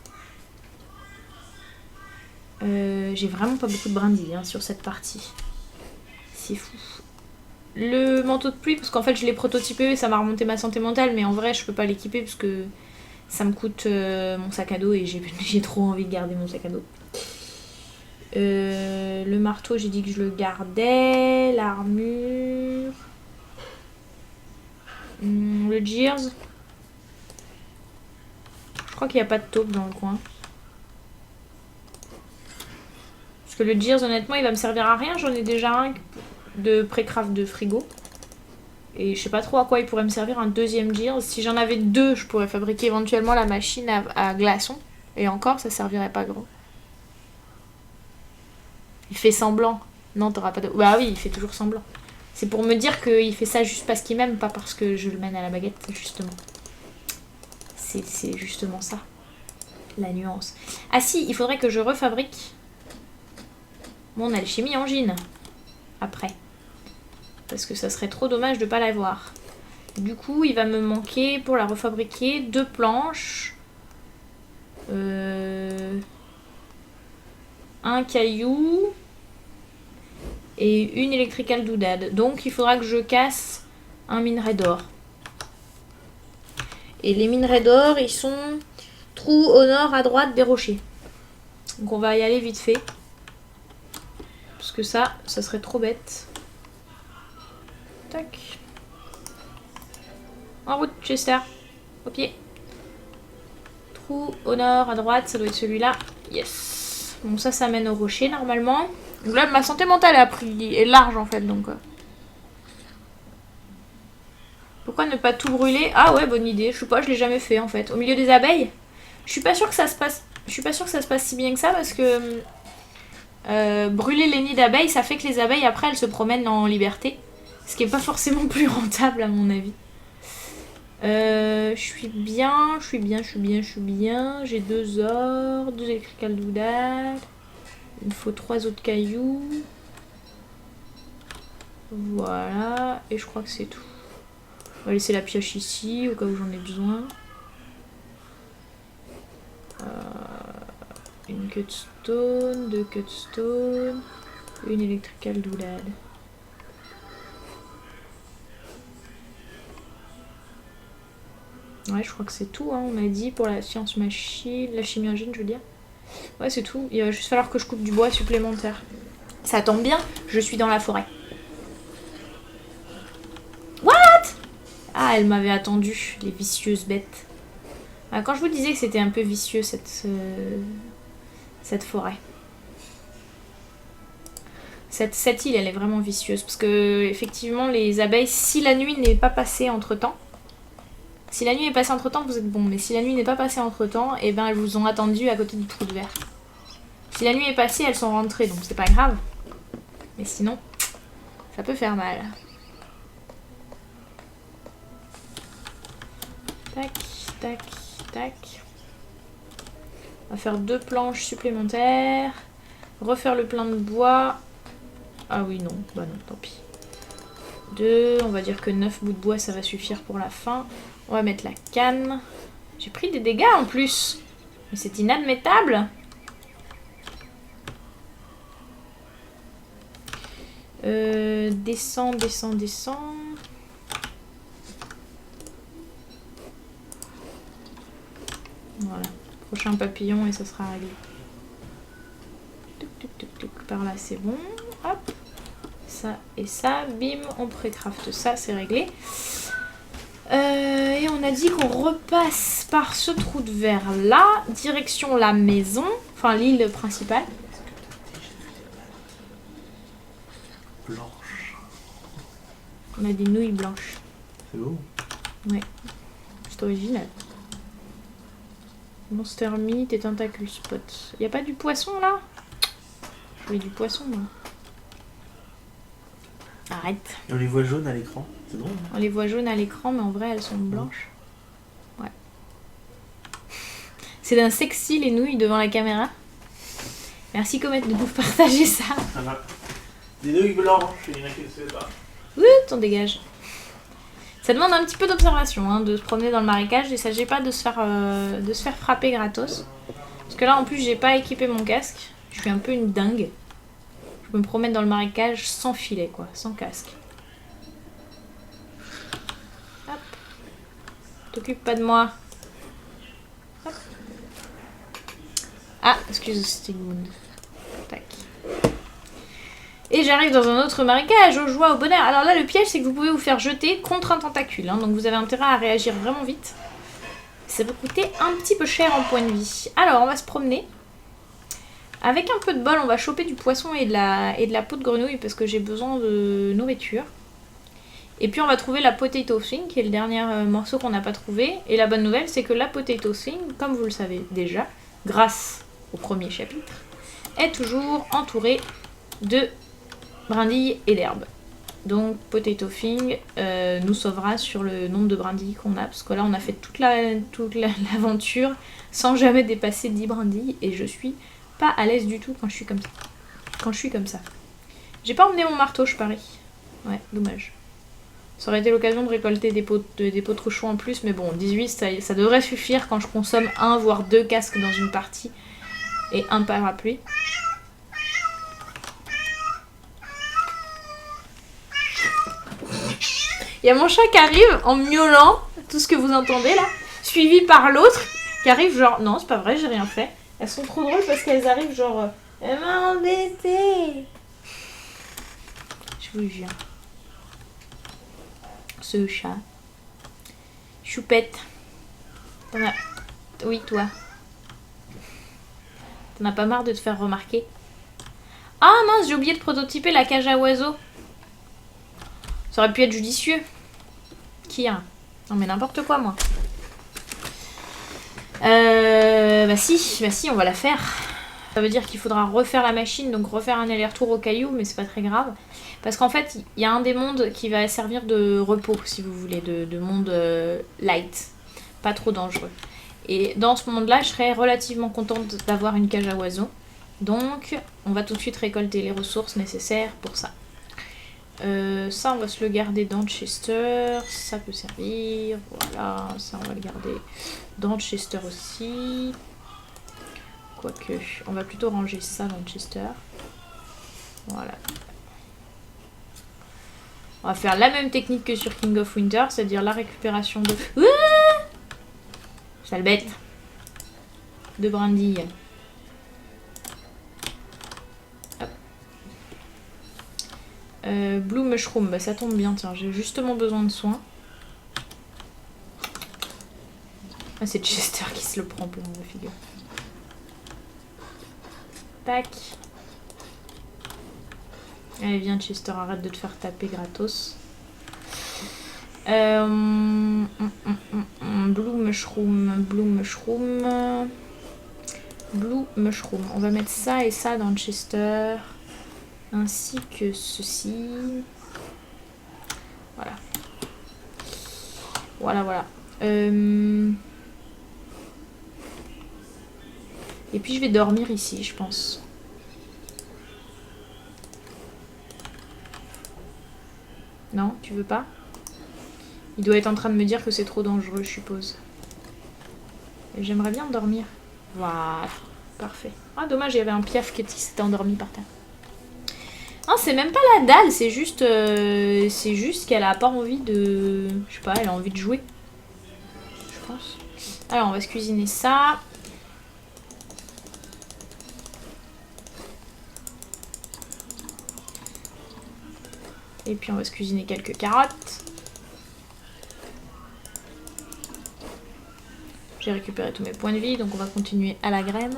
[SPEAKER 1] J'ai vraiment pas beaucoup de brindilles sur cette partie. C'est fou. Le manteau de pluie, parce qu'en fait je l'ai prototypé et ça m'a remonté ma santé mentale, mais en vrai je peux pas l'équiper parce que ça me coûte mon sac à dos et j'ai trop envie de garder mon sac à dos. Le marteau, j'ai dit que je le gardais. L'armure. Le Gears. Je crois qu'il n'y a pas de taupe dans le coin. Parce que le Gears, honnêtement, il va me servir à rien. J'en ai déjà un de pré-craft de frigo. Et je sais pas trop à quoi il pourrait me servir un deuxième Gears. Si j'en avais 2, je pourrais fabriquer éventuellement la machine à glaçons. Et encore, ça servirait pas gros. Il fait semblant. Non, t'auras pas de... Bah oui, il fait toujours semblant. C'est pour me dire qu'il fait ça juste parce qu'il m'aime, pas parce que je le mène à la baguette, justement. C'est justement ça, la nuance. Ah si, il faudrait que je refabrique mon alchimie angine, après. Parce que ça serait trop dommage de pas l'avoir. Du coup, il va me manquer, pour la refabriquer, 2 planches. Un caillou. Et une électrical doodad. Donc, il faudra que je casse un minerai d'or. Et les minerais d'or, ils sont trou au nord, à droite des rochers. Donc, on va y aller vite fait. Parce que ça serait trop bête. Tac. En route, Chester. Au pied. Trou au nord, à droite, ça doit être celui-là. Yes. Bon, ça mène au rocher normalement. Donc là, ma santé mentale est large en fait. Donc. Pourquoi ne pas tout brûler? Ah ouais, bonne idée. Je sais pas, je l'ai jamais fait en fait. Au milieu des abeilles. Je suis pas sûre que ça se passe. Je suis pas sûre que ça se passe si bien que ça parce que brûler les nids d'abeilles, ça fait que les abeilles après elles se promènent en liberté. Ce qui est pas forcément plus rentable à mon avis. Je suis bien. J'ai 2 ors, 2 électrical doodad. Il me faut 3 autres cailloux. Voilà. Et je crois que c'est tout. On va laisser la pioche ici au cas où j'en ai besoin. Une cutstone, 2 cutstone, une electrical doodad. Ouais, je crois que c'est tout, hein, on m'a dit, pour la science machine, la chimie engine, je veux dire. Ouais, c'est tout. Il va juste falloir que je coupe du bois supplémentaire. Ça tombe bien, je suis dans la forêt. What? Ah, elle m'avait attendu, les vicieuses bêtes. Ah, quand je vous disais que c'était un peu vicieux, cette forêt. Cette île, elle est vraiment vicieuse. Parce que, effectivement, les abeilles, si la nuit n'est pas passée entre-temps, si la nuit est passée entre-temps, vous êtes bon. Mais si la nuit n'est pas passée entre-temps, eh ben, elles vous ont attendu à côté du trou de verre. Si la nuit est passée, elles sont rentrées, donc c'est pas grave. Mais sinon, ça peut faire mal. Tac, tac, tac. On va faire 2 planches supplémentaires. Refaire le plein de bois. Ah oui, non. Bah non, tant pis. 2, on va dire que 9 bouts de bois, ça va suffire pour la fin. On va mettre la canne. J'ai pris des dégâts en plus. Mais c'est inadmettable. Descends. Voilà. Prochain papillon et ça sera réglé. Par là, c'est bon. Hop. Ça et ça. Bim, on pré-craft ça, c'est réglé. Et on a dit qu'on repasse par ce trou de verre là, direction la maison, enfin l'île principale.
[SPEAKER 2] Blanche.
[SPEAKER 1] On a des nouilles blanches.
[SPEAKER 2] C'est beau.
[SPEAKER 1] Ouais, c'est original. Monster Meat et Tentacle Spot. Y a pas du poisson là? Je voulais du poisson moi. Arrête.
[SPEAKER 2] Et on les voit jaunes à l'écran, c'est drôle.
[SPEAKER 1] On les voit jaunes à l'écran, mais en vrai elles sont blanches. Ouais. C'est d'un sexy les nouilles devant la caméra. Merci Comet de nous partager ça.
[SPEAKER 2] Ça va. Des nouilles blanches, il y en a qui ne savent pas.
[SPEAKER 1] Ouh, t'en dégages. Ça demande un petit peu d'observation, hein, de se promener dans le marécage. Il ne s'agit pas de se faire frapper gratos. Parce que là en plus j'ai pas équipé mon casque. Je suis un peu une dingue. Je me promène dans le marécage sans filet quoi, sans casque. Hop. T'occupe pas de moi. Hop. Ah, excuse Stigmund. Tac. Et j'arrive dans un autre marécage, aux joies, au bonheur. Alors là, le piège, c'est que vous pouvez vous faire jeter contre un tentacule. Hein, donc vous avez intérêt à réagir vraiment vite. Ça va coûter un petit peu cher en points de vie. Alors, on va se promener. Avec un peu de bol, on va choper du poisson et de la peau de grenouille parce que j'ai besoin de nourriture. Et puis on va trouver la potato thing, qui est le dernier morceau qu'on n'a pas trouvé. Et la bonne nouvelle, c'est que la potato thing, comme vous le savez déjà, grâce au premier chapitre, est toujours entourée de brindilles et d'herbes. Donc Potato Thing nous sauvera sur le nombre de brindilles qu'on a. Parce que là on a fait toute l'aventure sans jamais dépasser 10 brindilles. Et je suis pas à l'aise du tout quand je suis comme ça. J'ai pas emmené mon marteau, je parie. Ouais, dommage. Ça aurait été l'occasion de récolter des potrouchons en plus. Mais bon, 18 ça devrait suffire quand je consomme 1 voire 2 casques dans une partie. Et un parapluie. Il y a mon chat qui arrive en miaulant, tout ce que vous entendez là, suivi par l'autre qui arrive genre non c'est pas vrai j'ai rien fait. Elles sont trop drôles parce qu'elles arrivent genre elle m'a embêtée. Je vous jure. Ce chat. Choupette. T'en as... Oui toi. T'en as pas marre de te faire remarquer? Ah mince j'ai oublié de prototyper la cage à oiseaux. Ça aurait pu être judicieux. Qui a? Non mais n'importe quoi moi. Bah si, on va la faire. Ça veut dire qu'il faudra refaire la machine, donc refaire un aller-retour au caillou, mais c'est pas très grave. Parce qu'en fait, il y a un des mondes qui va servir de repos, si vous voulez, de monde light. Pas trop dangereux. Et dans ce monde-là, je serais relativement contente d'avoir une cage à oiseaux. Donc, on va tout de suite récolter les ressources nécessaires pour ça. Ça on va se le garder dans Chester, ça peut servir, voilà, ça on va le garder dans Chester aussi, quoique on va plutôt ranger ça dans Chester, voilà. On va faire la même technique que sur King of Winter, c'est-à-dire la récupération de... Sale bête de brindilles. Blue Mushroom, bah ça tombe bien, tiens, j'ai justement besoin de soins. Ah, c'est Chester qui se le prend plein la figure. Tac. Allez, viens Chester, arrête de te faire taper gratos. Blue Mushroom. On va mettre ça et ça dans Chester. Ainsi que ceci. Voilà. Voilà. Et puis je vais dormir ici, je pense. Non, tu veux pas? Il doit être en train de me dire que c'est trop dangereux, je suppose. J'aimerais bien dormir. Voilà. Parfait. Ah, dommage, il y avait un piaf qui s'était endormi par terre. Non, c'est même pas la dalle, c'est juste qu'elle a pas envie de... Je sais pas, elle a envie de jouer. Je pense. Alors, on va se cuisiner ça. Et puis, on va se cuisiner quelques carottes. J'ai récupéré tous mes points de vie, donc on va continuer à la graine.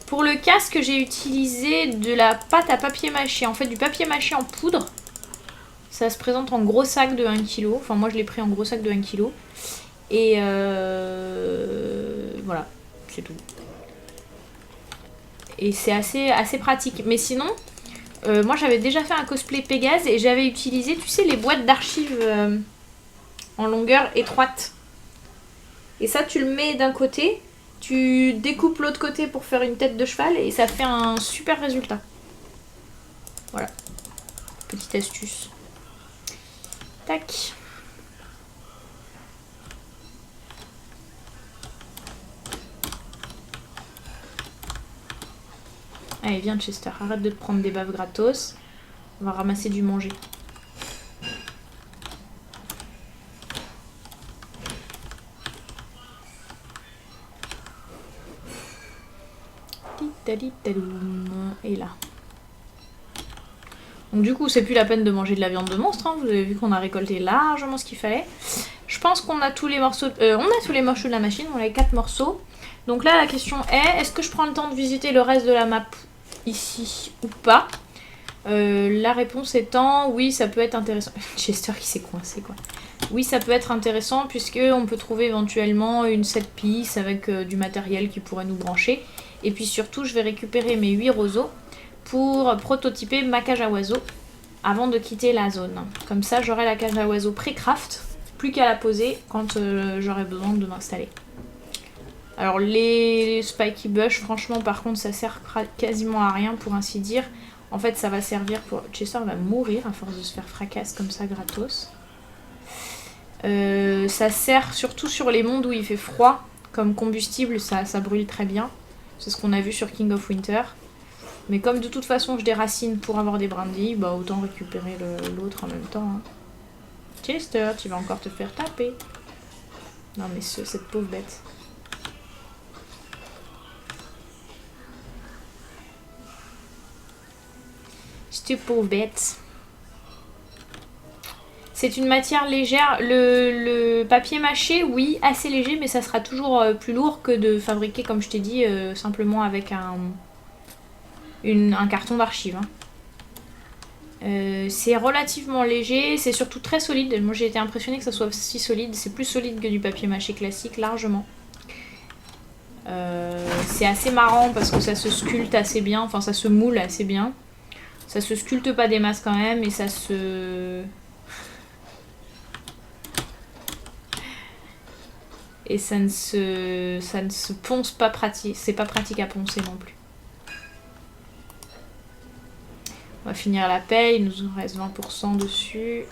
[SPEAKER 1] Pour le casque, j'ai utilisé de la pâte à papier mâché. En fait, du papier mâché en poudre. Ça se présente en gros sac de 1 kg. Enfin, moi, je l'ai pris en gros sac de 1 kg. Et voilà, c'est tout. Et c'est assez pratique. Mais sinon, moi, j'avais déjà fait un cosplay Pégase et j'avais utilisé, tu sais, les boîtes d'archives en longueur étroite. Et ça, tu le mets d'un côté... Tu découpes l'autre côté pour faire une tête de cheval et ça fait un super résultat. Voilà. Petite astuce. Tac. Allez, viens Chester, arrête de te prendre des baves gratos. On va ramasser du manger. Et là. Donc du coup, c'est plus la peine de manger de la viande de monstre. Hein. Vous avez vu qu'on a récolté largement ce qu'il fallait. Je pense qu'on a tous les morceaux. On a tous les morceaux de la machine. On a les 4 morceaux. Donc là, la question est est-ce que je prends le temps de visiter le reste de la map ici ou pas? La réponse étant oui, ça peut être intéressant. Chester qui s'est coincé quoi. Oui, ça peut être intéressant puisque on peut trouver éventuellement une 7 pistes avec du matériel qui pourrait nous brancher. Et puis surtout, je vais récupérer mes 8 roseaux pour prototyper ma cage à oiseaux avant de quitter la zone. Comme ça, j'aurai la cage à oiseaux pré-craft, plus qu'à la poser quand j'aurai besoin de m'installer. Alors les Spiky Bush, franchement, par contre, ça sert quasiment à rien pour ainsi dire. En fait, ça va servir pour... Chester va mourir à force de se faire fracasse comme ça, gratos. Ça sert surtout sur les mondes où il fait froid. Comme combustible, ça brûle très bien. C'est ce qu'on a vu sur King of Winter. Mais comme de toute façon je déracine pour avoir des brindilles, bah autant récupérer l'autre en même temps. Hein. Chester, tu vas encore te faire taper. Non mais cette pauvre bête. Cette pauvre bête. C'est une matière légère. Le papier mâché, oui, assez léger, mais ça sera toujours plus lourd que de fabriquer, comme je t'ai dit, simplement avec un carton d'archives. Hein. C'est relativement léger, c'est surtout très solide. Moi j'ai été impressionnée que ça soit si solide. C'est plus solide que du papier mâché classique, largement. C'est assez marrant parce que ça se sculpte assez bien, enfin ça se moule assez bien. Ça se sculpte pas des masses quand même et ça se... Et ça ne se ponce pas pratique. C'est pas pratique à poncer non plus. On va finir la paye. Il nous en reste 20% dessus.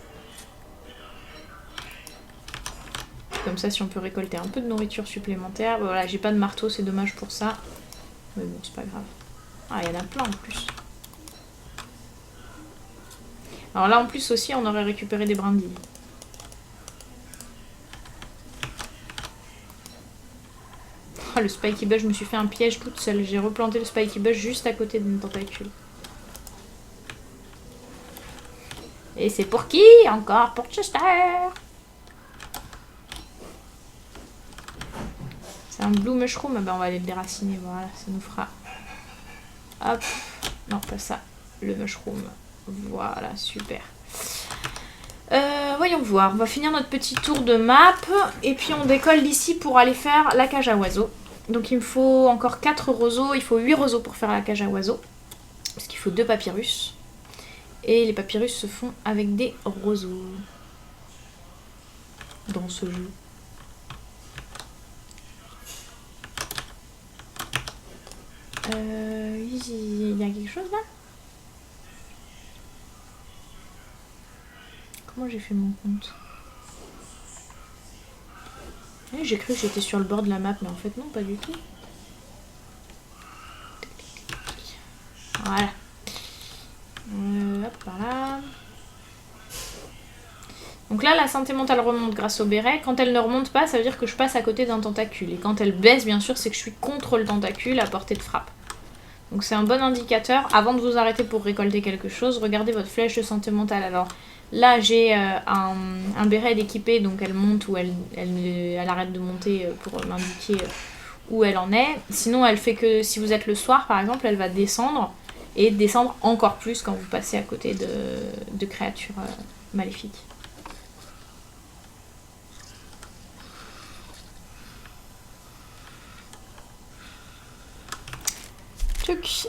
[SPEAKER 1] Comme ça, si on peut récolter un peu de nourriture supplémentaire. Bon, voilà, j'ai pas de marteau, c'est dommage pour ça. Mais bon, c'est pas grave. Ah, il y en a plein en plus. Alors là, en plus aussi, on aurait récupéré des brindilles. Oh, le Spiky Bush, je me suis fait un piège toute seule. J'ai replanté le Spiky Bush juste à côté de mon tentacule. Et c'est pour qui? Encore pour Chester. C'est un Blue Mushroom. Ben, on va aller le déraciner. Voilà, ça nous fera... Hop. Non, pas ça. Le Mushroom. Voilà, super. Voyons voir. On va finir notre petit tour de map. Et puis on décolle d'ici pour aller faire la cage à oiseaux. Donc il me faut encore 4 roseaux. Il faut 8 roseaux pour faire la cage à oiseaux. Parce qu'il faut 2 papyrus. Et les papyrus se font avec des roseaux. Dans ce jeu. Il y a quelque chose là? Comment j'ai fait mon compte? J'ai cru que j'étais sur le bord de la map, mais en fait non, pas du tout. Voilà. Hop, par là. Donc là, la santé mentale remonte grâce au béret. Quand elle ne remonte pas, ça veut dire que je passe à côté d'un tentacule. Et quand elle baisse, bien sûr, c'est que je suis contre le tentacule à portée de frappe. Donc c'est un bon indicateur. Avant de vous arrêter pour récolter quelque chose, regardez votre flèche de santé mentale. Alors là, j'ai un béret d'équipé, donc elle monte ou elle arrête de monter pour m'indiquer où elle en est. Sinon, elle fait que si vous êtes le soir, par exemple, elle va descendre et descendre encore plus quand vous passez à côté de créatures maléfiques.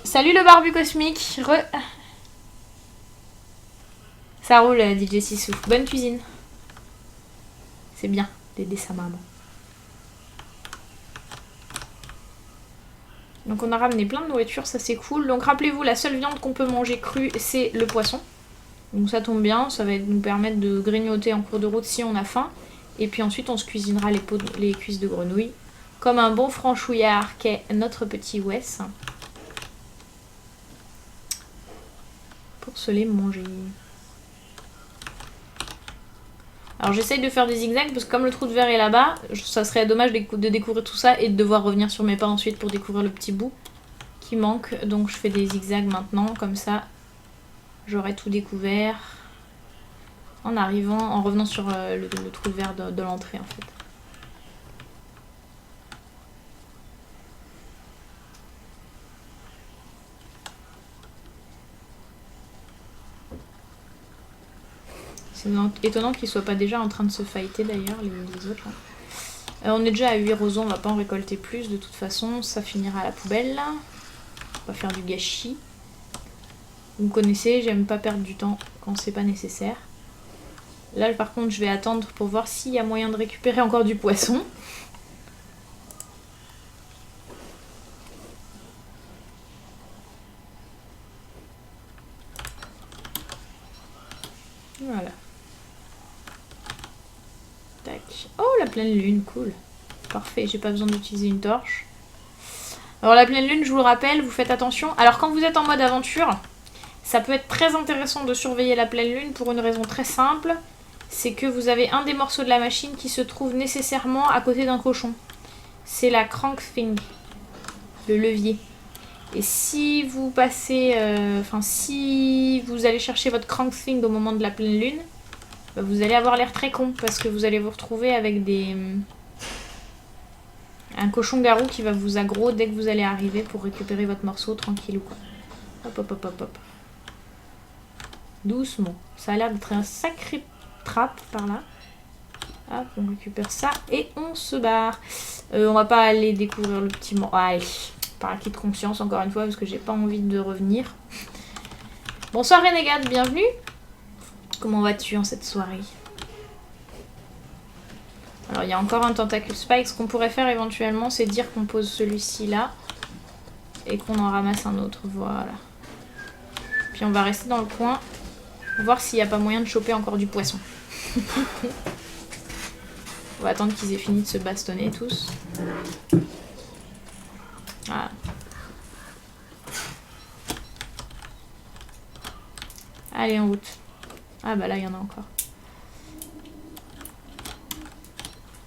[SPEAKER 1] Salut le barbu cosmique. Ça roule, DJ Sissou. Bonne cuisine. C'est bien d'aider sa maman. Donc on a ramené plein de nourriture, ça c'est cool. Donc rappelez-vous, la seule viande qu'on peut manger crue, c'est le poisson. Donc ça tombe bien, ça va nous permettre de grignoter en cours de route si on a faim. Et puis ensuite on se cuisinera les cuisses de grenouille. Comme un bon franchouillard qu'est notre petit Wes. Pour se les manger. Alors j'essaye de faire des zigzags parce que comme le trou de verre est là-bas, ça serait dommage de découvrir tout ça et de devoir revenir sur mes pas ensuite pour découvrir le petit bout qui manque. Donc je fais des zigzags maintenant, comme ça j'aurai tout découvert en arrivant, en revenant sur le trou de verre de l'entrée en fait. C'est étonnant qu'ils soient pas déjà en train de se fighter d'ailleurs, les autres. Là. On est déjà à 8 roseaux, on va pas en récolter plus de toute façon, ça finira à la poubelle. On va faire du gâchis. Vous me connaissez, j'aime pas perdre du temps quand c'est pas nécessaire. Là par contre je vais attendre pour voir s'il y a moyen de récupérer encore du poisson. Voilà. Tac. Oh, la pleine lune, cool. Parfait, j'ai pas besoin d'utiliser une torche. Alors la pleine lune, je vous le rappelle, vous faites attention. Alors quand vous êtes en mode aventure, ça peut être très intéressant de surveiller la pleine lune pour une raison très simple. C'est que vous avez un des morceaux de la machine qui se trouve nécessairement à côté d'un cochon. C'est la crank thing, le levier. Et si vous passez, si vous allez chercher votre crank thing au moment de la pleine lune, bah vous allez avoir l'air très con parce que vous allez vous retrouver avec un cochon-garou qui va vous aggro dès que vous allez arriver pour récupérer votre morceau tranquille ou quoi. Hop hop hop hop hop. Doucement. Ça a l'air d'être un sacré trap par là. Hop, on récupère ça et on se barre. On va pas aller découvrir le petit mort. Allez, par acquis de conscience encore une fois parce que j'ai pas envie de revenir. Bonsoir Renegade, bienvenue. Comment vas-tu en cette soirée? Alors il y a encore un tentacule spike. Ce qu'on pourrait faire éventuellement c'est dire qu'on pose celui-ci là et qu'on en ramasse un autre. Voilà. Puis on va rester dans le coin. Voir s'il n'y a pas moyen de choper encore du poisson. On va attendre qu'ils aient fini de se bastonner tous. Voilà. Allez, en route. Ah bah là, il y en a encore.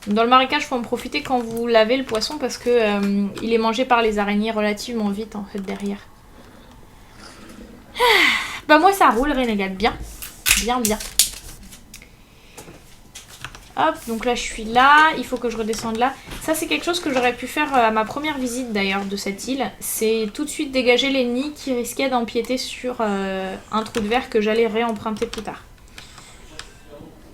[SPEAKER 1] Dans le marécage, il faut en profiter quand vous lavez le poisson parce que il est mangé par les araignées relativement vite en fait derrière. Bah moi ça roule Renegade, bien. Bien, bien. Hop, donc là je suis là, il faut que je redescende là. Ça c'est quelque chose que j'aurais pu faire à ma première visite d'ailleurs de cette île. C'est tout de suite dégager les nids qui risquaient d'empiéter sur un trou de verre que j'allais réemprunter plus tard.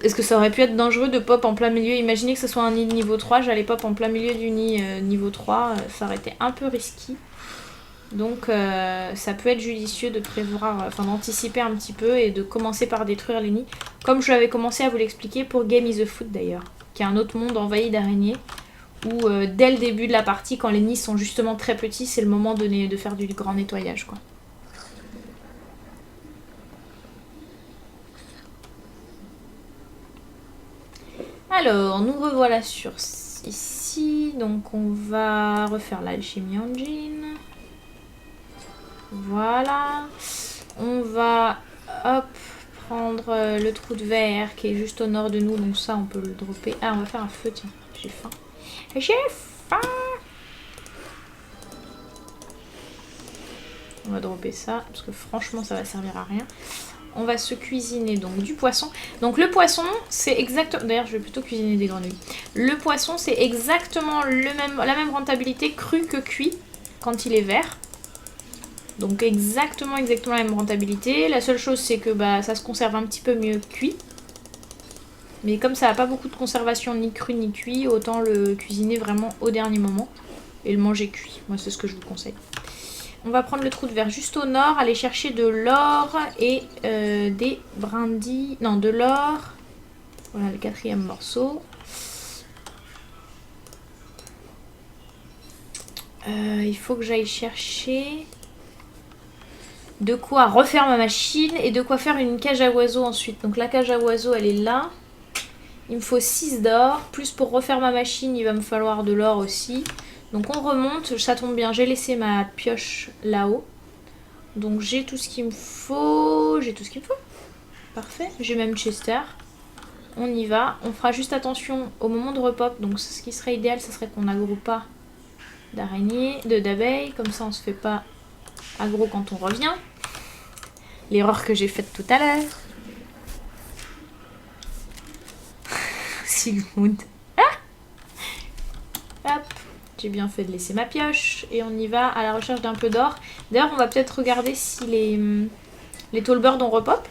[SPEAKER 1] Est-ce que ça aurait pu être dangereux de pop en plein milieu? Imaginez que ce soit un nid de niveau 3, j'allais pop en plein milieu du nid niveau 3, ça aurait été un peu risqué. Donc ça peut être judicieux de prévoir, d'anticiper un petit peu et de commencer par détruire les nids. Comme je l'avais commencé à vous l'expliquer pour Game is a Food d'ailleurs, qui est un autre monde envahi d'araignées, où dès le début de la partie, quand les nids sont justement très petits, c'est le moment de faire du grand nettoyage quoi. Alors, nous revoilà sur ici, donc on va refaire l'Alchemy Engine. Voilà, on va hop prendre le trou de verre qui est juste au nord de nous, donc ça on peut le dropper. Ah, on va faire un feu, tiens, j'ai faim. J'ai faim. On va dropper ça, parce que franchement ça va servir à rien. On va se cuisiner donc du poisson. Donc le poisson, c'est exactement... D'ailleurs, je vais plutôt cuisiner des grenouilles. Le poisson, c'est exactement la même rentabilité cru que cuit quand il est vert. Donc exactement la même rentabilité. La seule chose, c'est que ça se conserve un petit peu mieux cuit. Mais comme ça n'a pas beaucoup de conservation ni cru ni cuit, autant le cuisiner vraiment au dernier moment. Et le manger cuit. Moi, c'est ce que je vous conseille. On va prendre le trou de verre juste au nord, aller chercher de l'or et des brindilles. Non, de l'or. Voilà le 4e morceau. Il faut que j'aille chercher de quoi refaire ma machine et de quoi faire une cage à oiseaux ensuite. Donc la cage à oiseaux, elle est là. Il me faut 6 d'or. Plus pour refaire ma machine, il va me falloir de l'or aussi. Donc on remonte, ça tombe bien, j'ai laissé ma pioche là-haut. Donc j'ai tout ce qu'il me faut. Parfait, j'ai même Chester. On y va. On fera juste attention au moment de repop. Donc ce qui serait idéal, ce serait qu'on n'aggro pas d'abeilles. Comme ça on se fait pas aggro quand on revient. L'erreur que j'ai faite tout à l'heure. Sigmund. Ah, hop. J'ai bien fait de laisser ma pioche et on y va à la recherche d'un peu d'or. D'ailleurs, on va peut-être regarder si les tallbirds ont repop.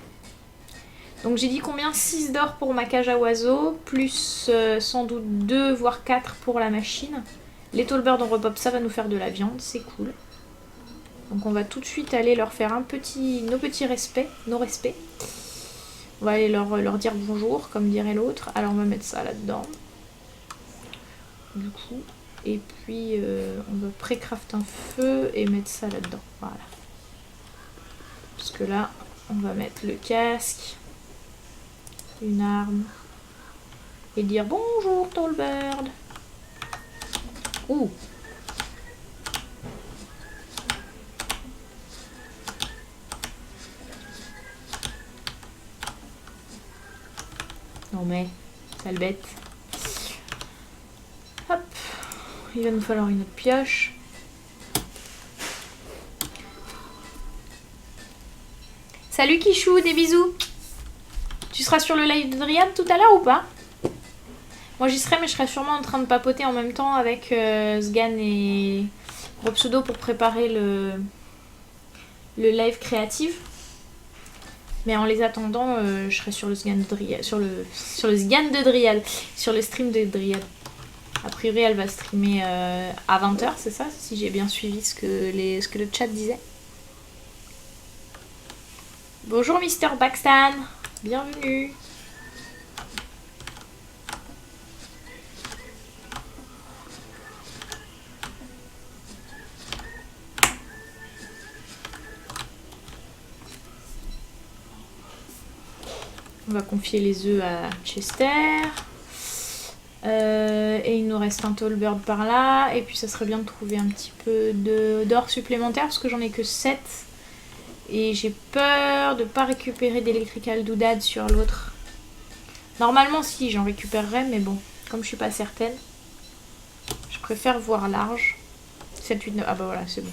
[SPEAKER 1] Donc j'ai dit combien? 6 d'or pour ma cage à oiseaux, plus sans doute 2 voire 4 pour la machine. Les tallbirds ont repop, ça va nous faire de la viande, c'est cool. Donc on va tout de suite aller leur faire nos petits respects, nos respects. On va aller leur dire bonjour, comme dirait l'autre. Alors on va mettre ça là-dedans. Du coup. Et puis on va pré-craft un feu et mettre ça là-dedans. Voilà. Parce que là, on va mettre le casque, une arme. Et dire bonjour Tallbird. Ouh. Non mais, sale bête. Hop. Il va nous falloir une autre pioche. Salut Kichou, des bisous. Tu seras sur le live de Dryad tout à l'heure ou pas? Moi j'y serai, mais je serai sûrement en train de papoter en même temps avec Sgan et Robpseudo pour préparer le live créatif. Mais en les attendant, je serai sur le Sgan de Dryad, sur le Sgan de Dryad, sur le stream de Dryad. A priori, elle va streamer à 20h, c'est ça? Si j'ai bien suivi ce que le chat disait. Bonjour Mister Baxtan, bienvenue. On va confier les œufs à Chester. Et il nous reste un Tallbird par là. Et puis ça serait bien de trouver un petit peu d'or supplémentaire parce que j'en ai que 7. Et j'ai peur de ne pas récupérer d'Electrical Doodad sur l'autre. Normalement si, j'en récupérerais, mais bon, comme je suis pas certaine, je préfère voir large. 7, 8, 9, ah bah voilà, c'est bon.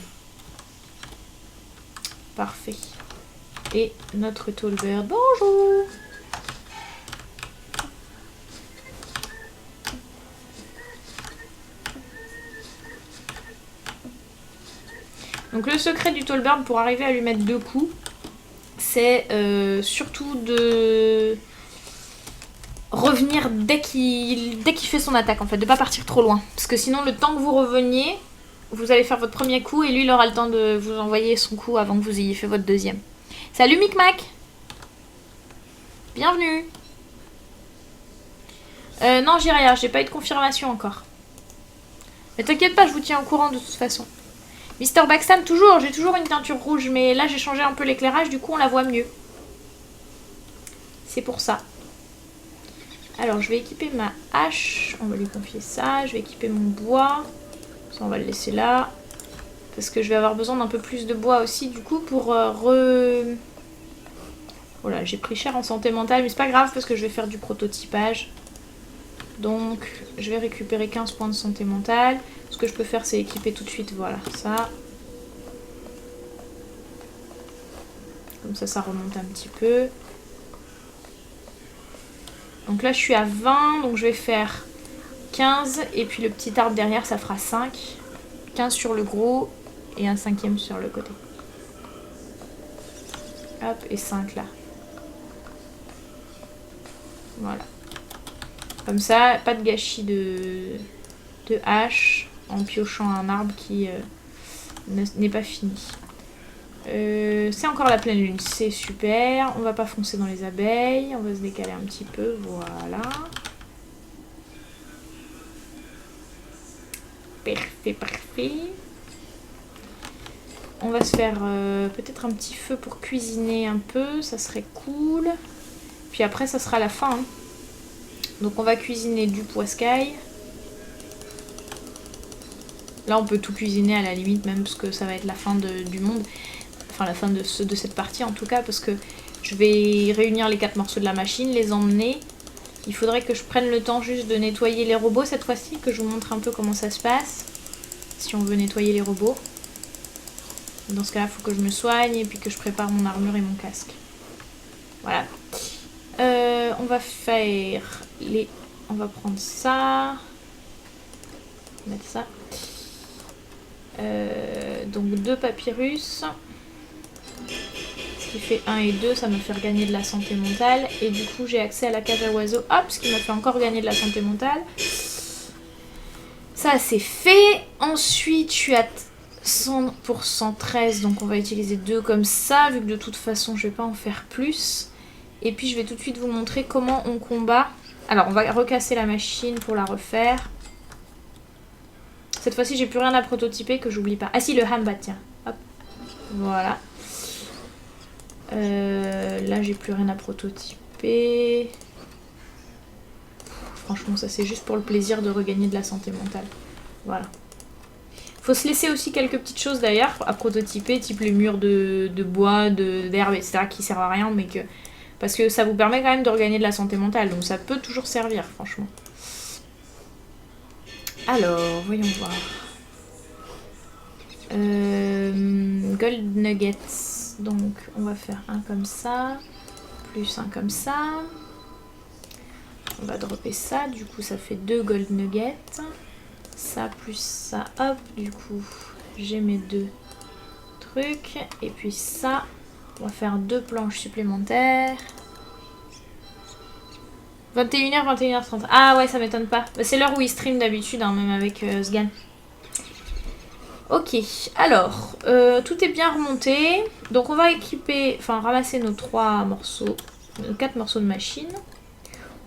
[SPEAKER 1] Parfait. Et notre Tallbird, bonjour! Donc le secret du Tallbird pour arriver à lui mettre 2 coups, c'est surtout de revenir dès qu'il fait son attaque en fait, de pas partir trop loin. Parce que sinon le temps que vous reveniez, vous allez faire votre premier coup et lui il aura le temps de vous envoyer son coup avant que vous ayez fait votre deuxième. Salut Micmac! Bienvenue! Non j'ai rien, j'ai pas eu de confirmation encore. Mais t'inquiète pas, je vous tiens au courant de toute façon. Mister Baxtan, toujours, j'ai toujours une teinture rouge, mais là j'ai changé un peu l'éclairage, du coup on la voit mieux. C'est pour ça. Alors je vais équiper ma hache, on va lui confier ça, je vais équiper mon bois, ça on va le laisser là. Parce que je vais avoir besoin d'un peu plus de bois aussi du coup pour Voilà, j'ai pris cher en santé mentale, mais c'est pas grave parce que je vais faire du prototypage. Donc je vais récupérer 15 points de santé mentale. Ce que je peux faire c'est équiper tout de suite, voilà, ça. Comme ça remonte un petit peu. Donc là je suis à 20, donc je vais faire 15. Et puis le petit arbre derrière ça fera 5. 15 sur le gros et un 5e sur le côté. Hop, et 5 là. Voilà. Comme ça, pas de gâchis de hache en piochant un arbre qui n'est pas fini. C'est encore la pleine lune, c'est super. On va pas foncer dans les abeilles, on va se décaler un petit peu, voilà. Parfait, parfait. On va se faire peut-être un petit feu pour cuisiner un peu, ça serait cool. Puis après ça sera la fin. Hein. Donc on va cuisiner du poiscaille. Là on peut tout cuisiner à la limite même parce que ça va être la fin du monde. Enfin la fin de cette partie en tout cas parce que je vais réunir les 4 morceaux de la machine, les emmener. Il faudrait que je prenne le temps juste de nettoyer les robots cette fois-ci, que je vous montre un peu comment ça se passe. Si on veut nettoyer les robots. Dans ce cas-là il faut que je me soigne et puis que je prépare mon armure et mon casque. Voilà. On va faire les... On va prendre ça. Mettre ça. Donc 2 papyrus. Ce qui fait 1 et 2, ça me fait gagner de la santé mentale. Et du coup j'ai accès à la cage à oiseaux. Hop, ce qui me fait encore gagner de la santé mentale. Ça c'est fait. Ensuite je suis à 100 pour 113, donc on va utiliser 2 comme ça, vu que de toute façon je vais pas en faire plus. Et puis je vais tout de suite vous montrer comment on combat. Alors on va recasser la machine pour la refaire. Cette fois-ci j'ai plus rien à prototyper, que j'oublie pas. Ah si, le Hambat, tiens. Hop. Voilà. Là j'ai plus rien à prototyper. Franchement ça c'est juste pour le plaisir de regagner de la santé mentale. Voilà. Faut se laisser aussi quelques petites choses d'ailleurs à prototyper, type les murs de bois, d'herbe, etc. qui servent à rien, mais que... Parce que ça vous permet quand même de regagner de la santé mentale, donc ça peut toujours servir, franchement. Alors, voyons voir. Gold Nuggets. Donc, on va faire un comme ça, plus un comme ça. On va dropper ça, du coup ça fait 2 Gold Nuggets. Ça plus ça, hop, du coup j'ai mes 2 trucs. Et puis ça, on va faire 2 planches supplémentaires. 21h, 21h30. Ah ouais, ça m'étonne pas. Bah, c'est l'heure où il stream d'habitude, hein, même avec Sgan. Ok, alors, tout est bien remonté. Donc on va équiper, enfin ramasser nos 3 morceaux, 4 morceaux de machine.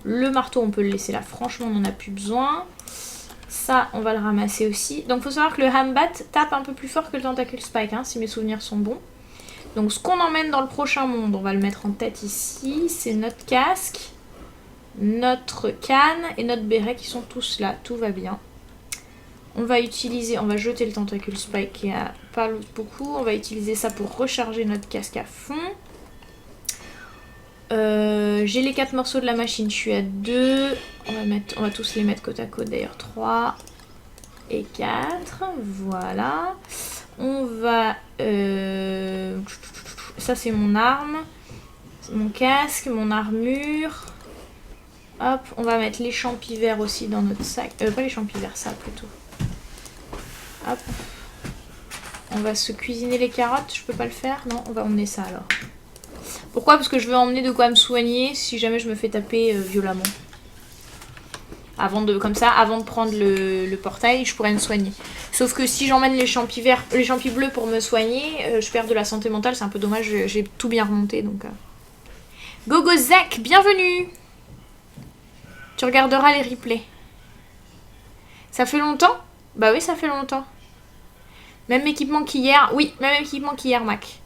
[SPEAKER 1] Le marteau, on peut le laisser là, franchement on n'en a plus besoin. Ça, on va le ramasser aussi. Donc, il faut savoir que le Hambat tape un peu plus fort que le Tentacle Spike, hein, si mes souvenirs sont bons. Donc, ce qu'on emmène dans le prochain monde, on va le mettre en tête ici. C'est notre casque, notre canne et notre béret qui sont tous là. Tout va bien. On va utiliser, on va jeter le Tentacle Spike qui a pas beaucoup. On va utiliser ça pour recharger notre casque à fond. J'ai les 4 morceaux de la machine, je suis à 2. On va tous les mettre côte à côte d'ailleurs. 3 et 4. Voilà. On va... ça c'est mon arme. Mon casque, mon armure. Hop, on va mettre les champis verts aussi dans notre sac. Pas les champis verts, ça plutôt. Hop. On va se cuisiner les carottes, je peux pas le faire? Non, on va emmener ça alors. Pourquoi? Parce que je veux emmener de quoi me soigner si jamais je me fais taper violemment. Comme ça, avant de prendre le portail, je pourrais me soigner. Sauf que si j'emmène les champis verts, les champis bleus pour me soigner, je perds de la santé mentale, c'est un peu dommage, j'ai tout bien remonté donc. Gogo Zach, bienvenue! Tu regarderas les replays. Ça fait longtemps? Bah oui, ça fait longtemps. Même équipement qu'hier. Oui, même équipement qu'hier, Mac.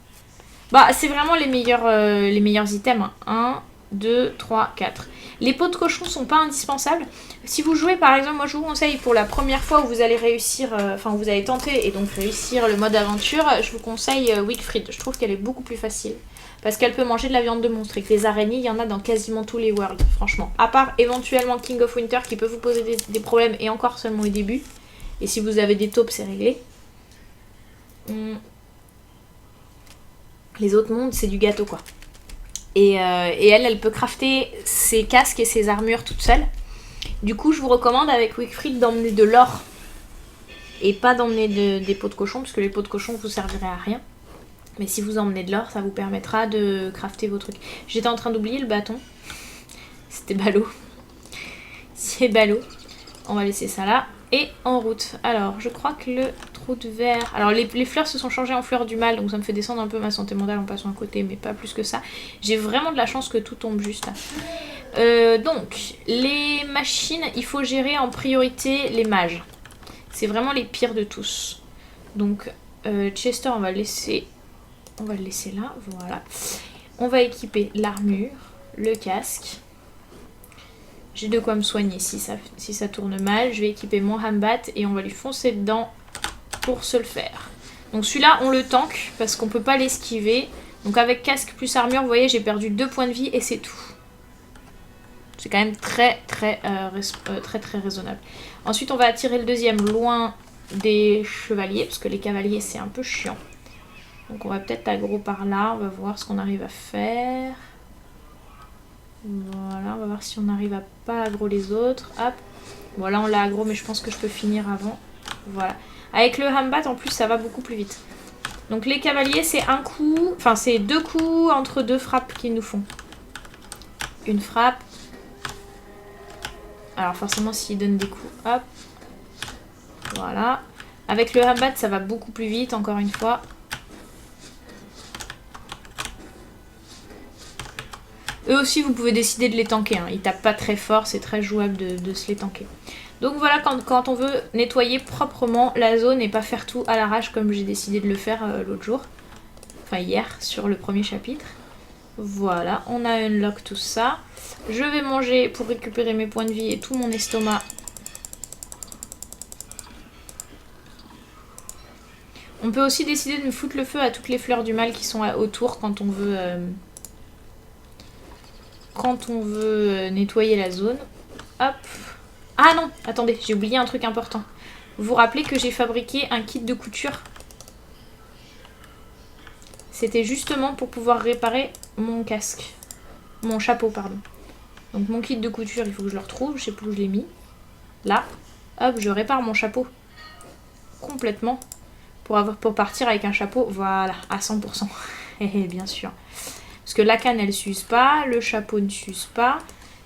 [SPEAKER 1] Bah, c'est vraiment les meilleurs items. 1, 2, 3, 4. Les pots de cochon sont pas indispensables. Si vous jouez, par exemple, moi je vous conseille pour la première fois où vous allez réussir, vous allez tenter et donc réussir le mode aventure, je vous conseille Wickfried. Je trouve qu'elle est beaucoup plus facile. Parce qu'elle peut manger de la viande de monstre et que les araignées, il y en a dans quasiment tous les worlds, franchement. À part éventuellement King of Winter qui peut vous poser des problèmes et encore seulement au début. Et si vous avez des taupes, c'est réglé. Les autres mondes, c'est du gâteau quoi. Et elle peut crafter ses casques et ses armures toute seule. Du coup, je vous recommande avec Wickfried d'emmener de l'or. Et pas d'emmener des pots de cochon, parce que les pots de cochon vous serviraient à rien. Mais si vous emmenez de l'or, ça vous permettra de crafter vos trucs. J'étais en train d'oublier le bâton. C'était ballot. C'est ballot. On va laisser ça là. Et en route. Alors, je crois que le trou de verre... Alors, les fleurs se sont changées en fleurs du mal, donc ça me fait descendre un peu ma santé mentale en passant à côté, mais pas plus que ça. J'ai vraiment de la chance que tout tombe juste là. Donc, les machines, il faut gérer en priorité les mages. C'est vraiment les pires de tous. Donc, Chester, on va le laisser là, voilà. On va équiper l'armure, le casque. J'ai de quoi me soigner si ça tourne mal. Je vais équiper mon Hambat et on va lui foncer dedans pour se le faire. Donc celui-là, on le tank parce qu'on peut pas l'esquiver. Donc avec casque plus armure, vous voyez, j'ai perdu 2 points de vie et c'est tout. C'est quand même très raisonnable. Ensuite, on va attirer le deuxième loin des chevaliers parce que les cavaliers, c'est un peu chiant. Donc on va peut-être aggro par là. On va voir ce qu'on arrive à faire. Voilà, on va voir si on arrive à pas aggro les autres. Hop. Voilà, on l'a aggro, mais je pense que je peux finir avant. Voilà. Avec le Hambat, en plus, ça va beaucoup plus vite. Donc les cavaliers, c'est un coup... Enfin, c'est 2 coups entre 2 frappes qu'ils nous font. Une frappe. Alors forcément, s'ils donnent des coups, hop. Voilà. Avec le Hambat, ça va beaucoup plus vite, encore une fois. Eux aussi, vous pouvez décider de les tanker. Hein. Ils tapent pas très fort, c'est très jouable de se les tanker. Donc voilà, quand on veut nettoyer proprement la zone et pas faire tout à l'arrache comme j'ai décidé de le faire l'autre jour. Enfin hier, sur le premier chapitre. Voilà, on a unlock tout ça. Je vais manger pour récupérer mes points de vie et tout mon estomac. On peut aussi décider de me foutre le feu à toutes les fleurs du mal qui sont autour quand on veut... nettoyer la zone. Hop. Ah non, attendez, j'ai oublié un truc important. Vous vous rappelez que j'ai fabriqué un kit de couture? C'était justement pour pouvoir réparer mon casque. Mon chapeau, pardon. Donc mon kit de couture, il faut que je le retrouve. Je sais plus où je l'ai mis. Là. Hop, je répare mon chapeau. Complètement. Pour partir avec un chapeau, voilà, à 100%. Bien sûr. Parce que la canne, elle s'use pas. Le chapeau ne s'use pas.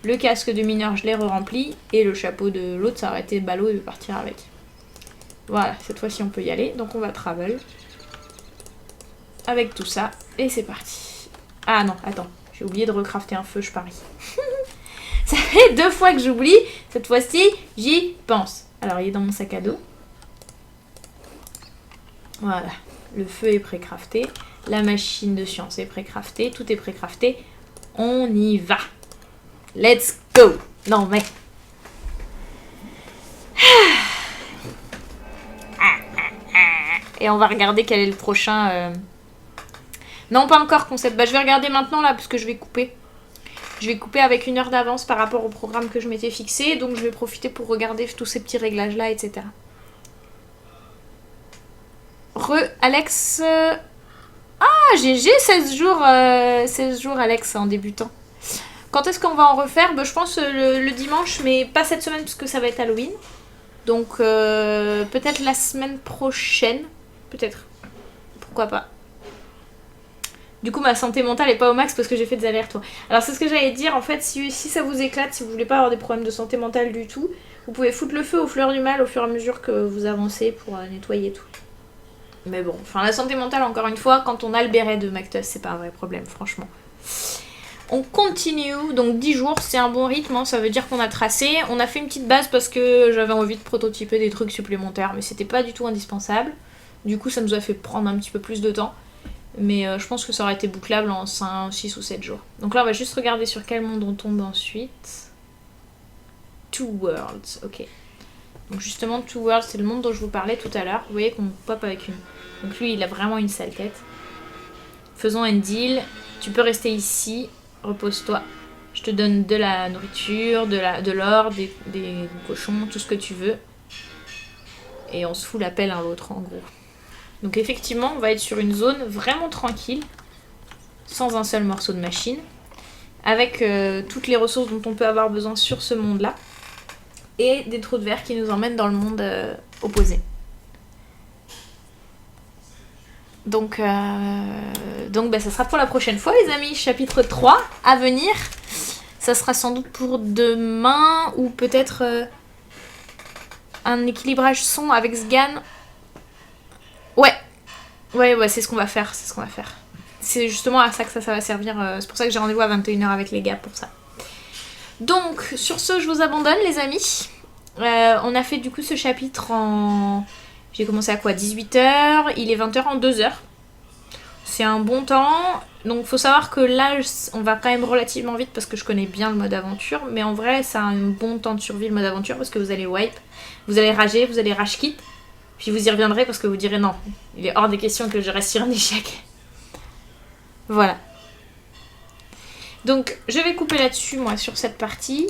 [SPEAKER 1] Le casque de mineur, je l'ai re-rempli. Et le chapeau de l'autre, ça aurait été ballot de partir avec. Voilà, cette fois-ci, on peut y aller. Donc on va travel. Avec tout ça. Et c'est parti. Ah non, attends. J'ai oublié de recrafter un feu, je parie. Ça fait 2 fois que j'oublie. Cette fois-ci, j'y pense. Alors, il est dans mon sac à dos. Voilà. Le feu est pré-crafté. La machine de science est pré-craftée. Tout est pré-crafté. On y va. Let's go. Non, mais... Et on va regarder quel est le prochain... Non, pas encore concept. Bah, je vais regarder maintenant là, parce que je vais couper. Je vais couper avec 1 heure d'avance par rapport au programme que je m'étais fixé. Donc je vais profiter pour regarder tous ces petits réglages là, etc. Alex... Ah, GG, 16 jours Alex en débutant. Quand est-ce qu'on va en refaire? Bah, je pense le dimanche, mais pas cette semaine parce que ça va être Halloween. Donc peut-être la semaine prochaine. Peut-être. Pourquoi pas. Du coup, ma santé mentale est pas au max parce que j'ai fait des allers-retours. Alors, c'est ce que j'allais dire. En fait, si ça vous éclate, si vous voulez pas avoir des problèmes de santé mentale du tout, vous pouvez foutre le feu aux fleurs du mal au fur et à mesure que vous avancez pour nettoyer tout. Mais bon, enfin, la santé mentale, encore une fois, quand on a le béret de Mactus, c'est pas un vrai problème, franchement. On continue. Donc, 10 jours, c'est un bon rythme. Hein, ça veut dire qu'on a tracé. On a fait une petite base parce que j'avais envie de prototyper des trucs supplémentaires, mais c'était pas du tout indispensable. Du coup, ça nous a fait prendre un petit peu plus de temps. Mais je pense que ça aurait été bouclable en 5, 6 ou 7 jours. Donc là, on va juste regarder sur quel monde on tombe ensuite. Two Worlds, ok. Donc justement, Two Worlds, c'est le monde dont je vous parlais tout à l'heure. Vous voyez qu'on pop avec une... Donc lui, il a vraiment une sale tête. Faisons un deal. Tu peux rester ici. Repose-toi. Je te donne de la nourriture, de l'or, des cochons, tout ce que tu veux. Et on se fout la pelle l'un l'autre, en gros. Donc effectivement, on va être sur une zone vraiment tranquille, sans un seul morceau de machine, avec toutes les ressources dont on peut avoir besoin sur ce monde-là, et des trous de verre qui nous emmènent dans le monde opposé. Donc bah, ça sera pour la prochaine fois, les amis. Chapitre 3 à venir. Ça sera sans doute pour demain, ou peut-être un équilibrage son avec Sgan. Ouais, c'est ce qu'on va faire, c'est justement à ça que ça va servir, c'est pour ça que j'ai rendez-vous à 21h avec les gars pour ça. Donc, sur ce, je vous abandonne, les amis. On a fait du coup ce chapitre en... J'ai commencé à quoi, 18h, il est 20h en 2h. C'est un bon temps, donc faut savoir que là, on va quand même relativement vite parce que je connais bien le mode aventure, mais en vrai, ça a un bon temps de survie le mode aventure parce que vous allez wipe, vous allez rager, vous allez rage quit. Puis vous y reviendrez parce que vous direz non, il est hors des questions que je reste sur un échec. Voilà. Donc je vais couper là-dessus, moi, sur cette partie.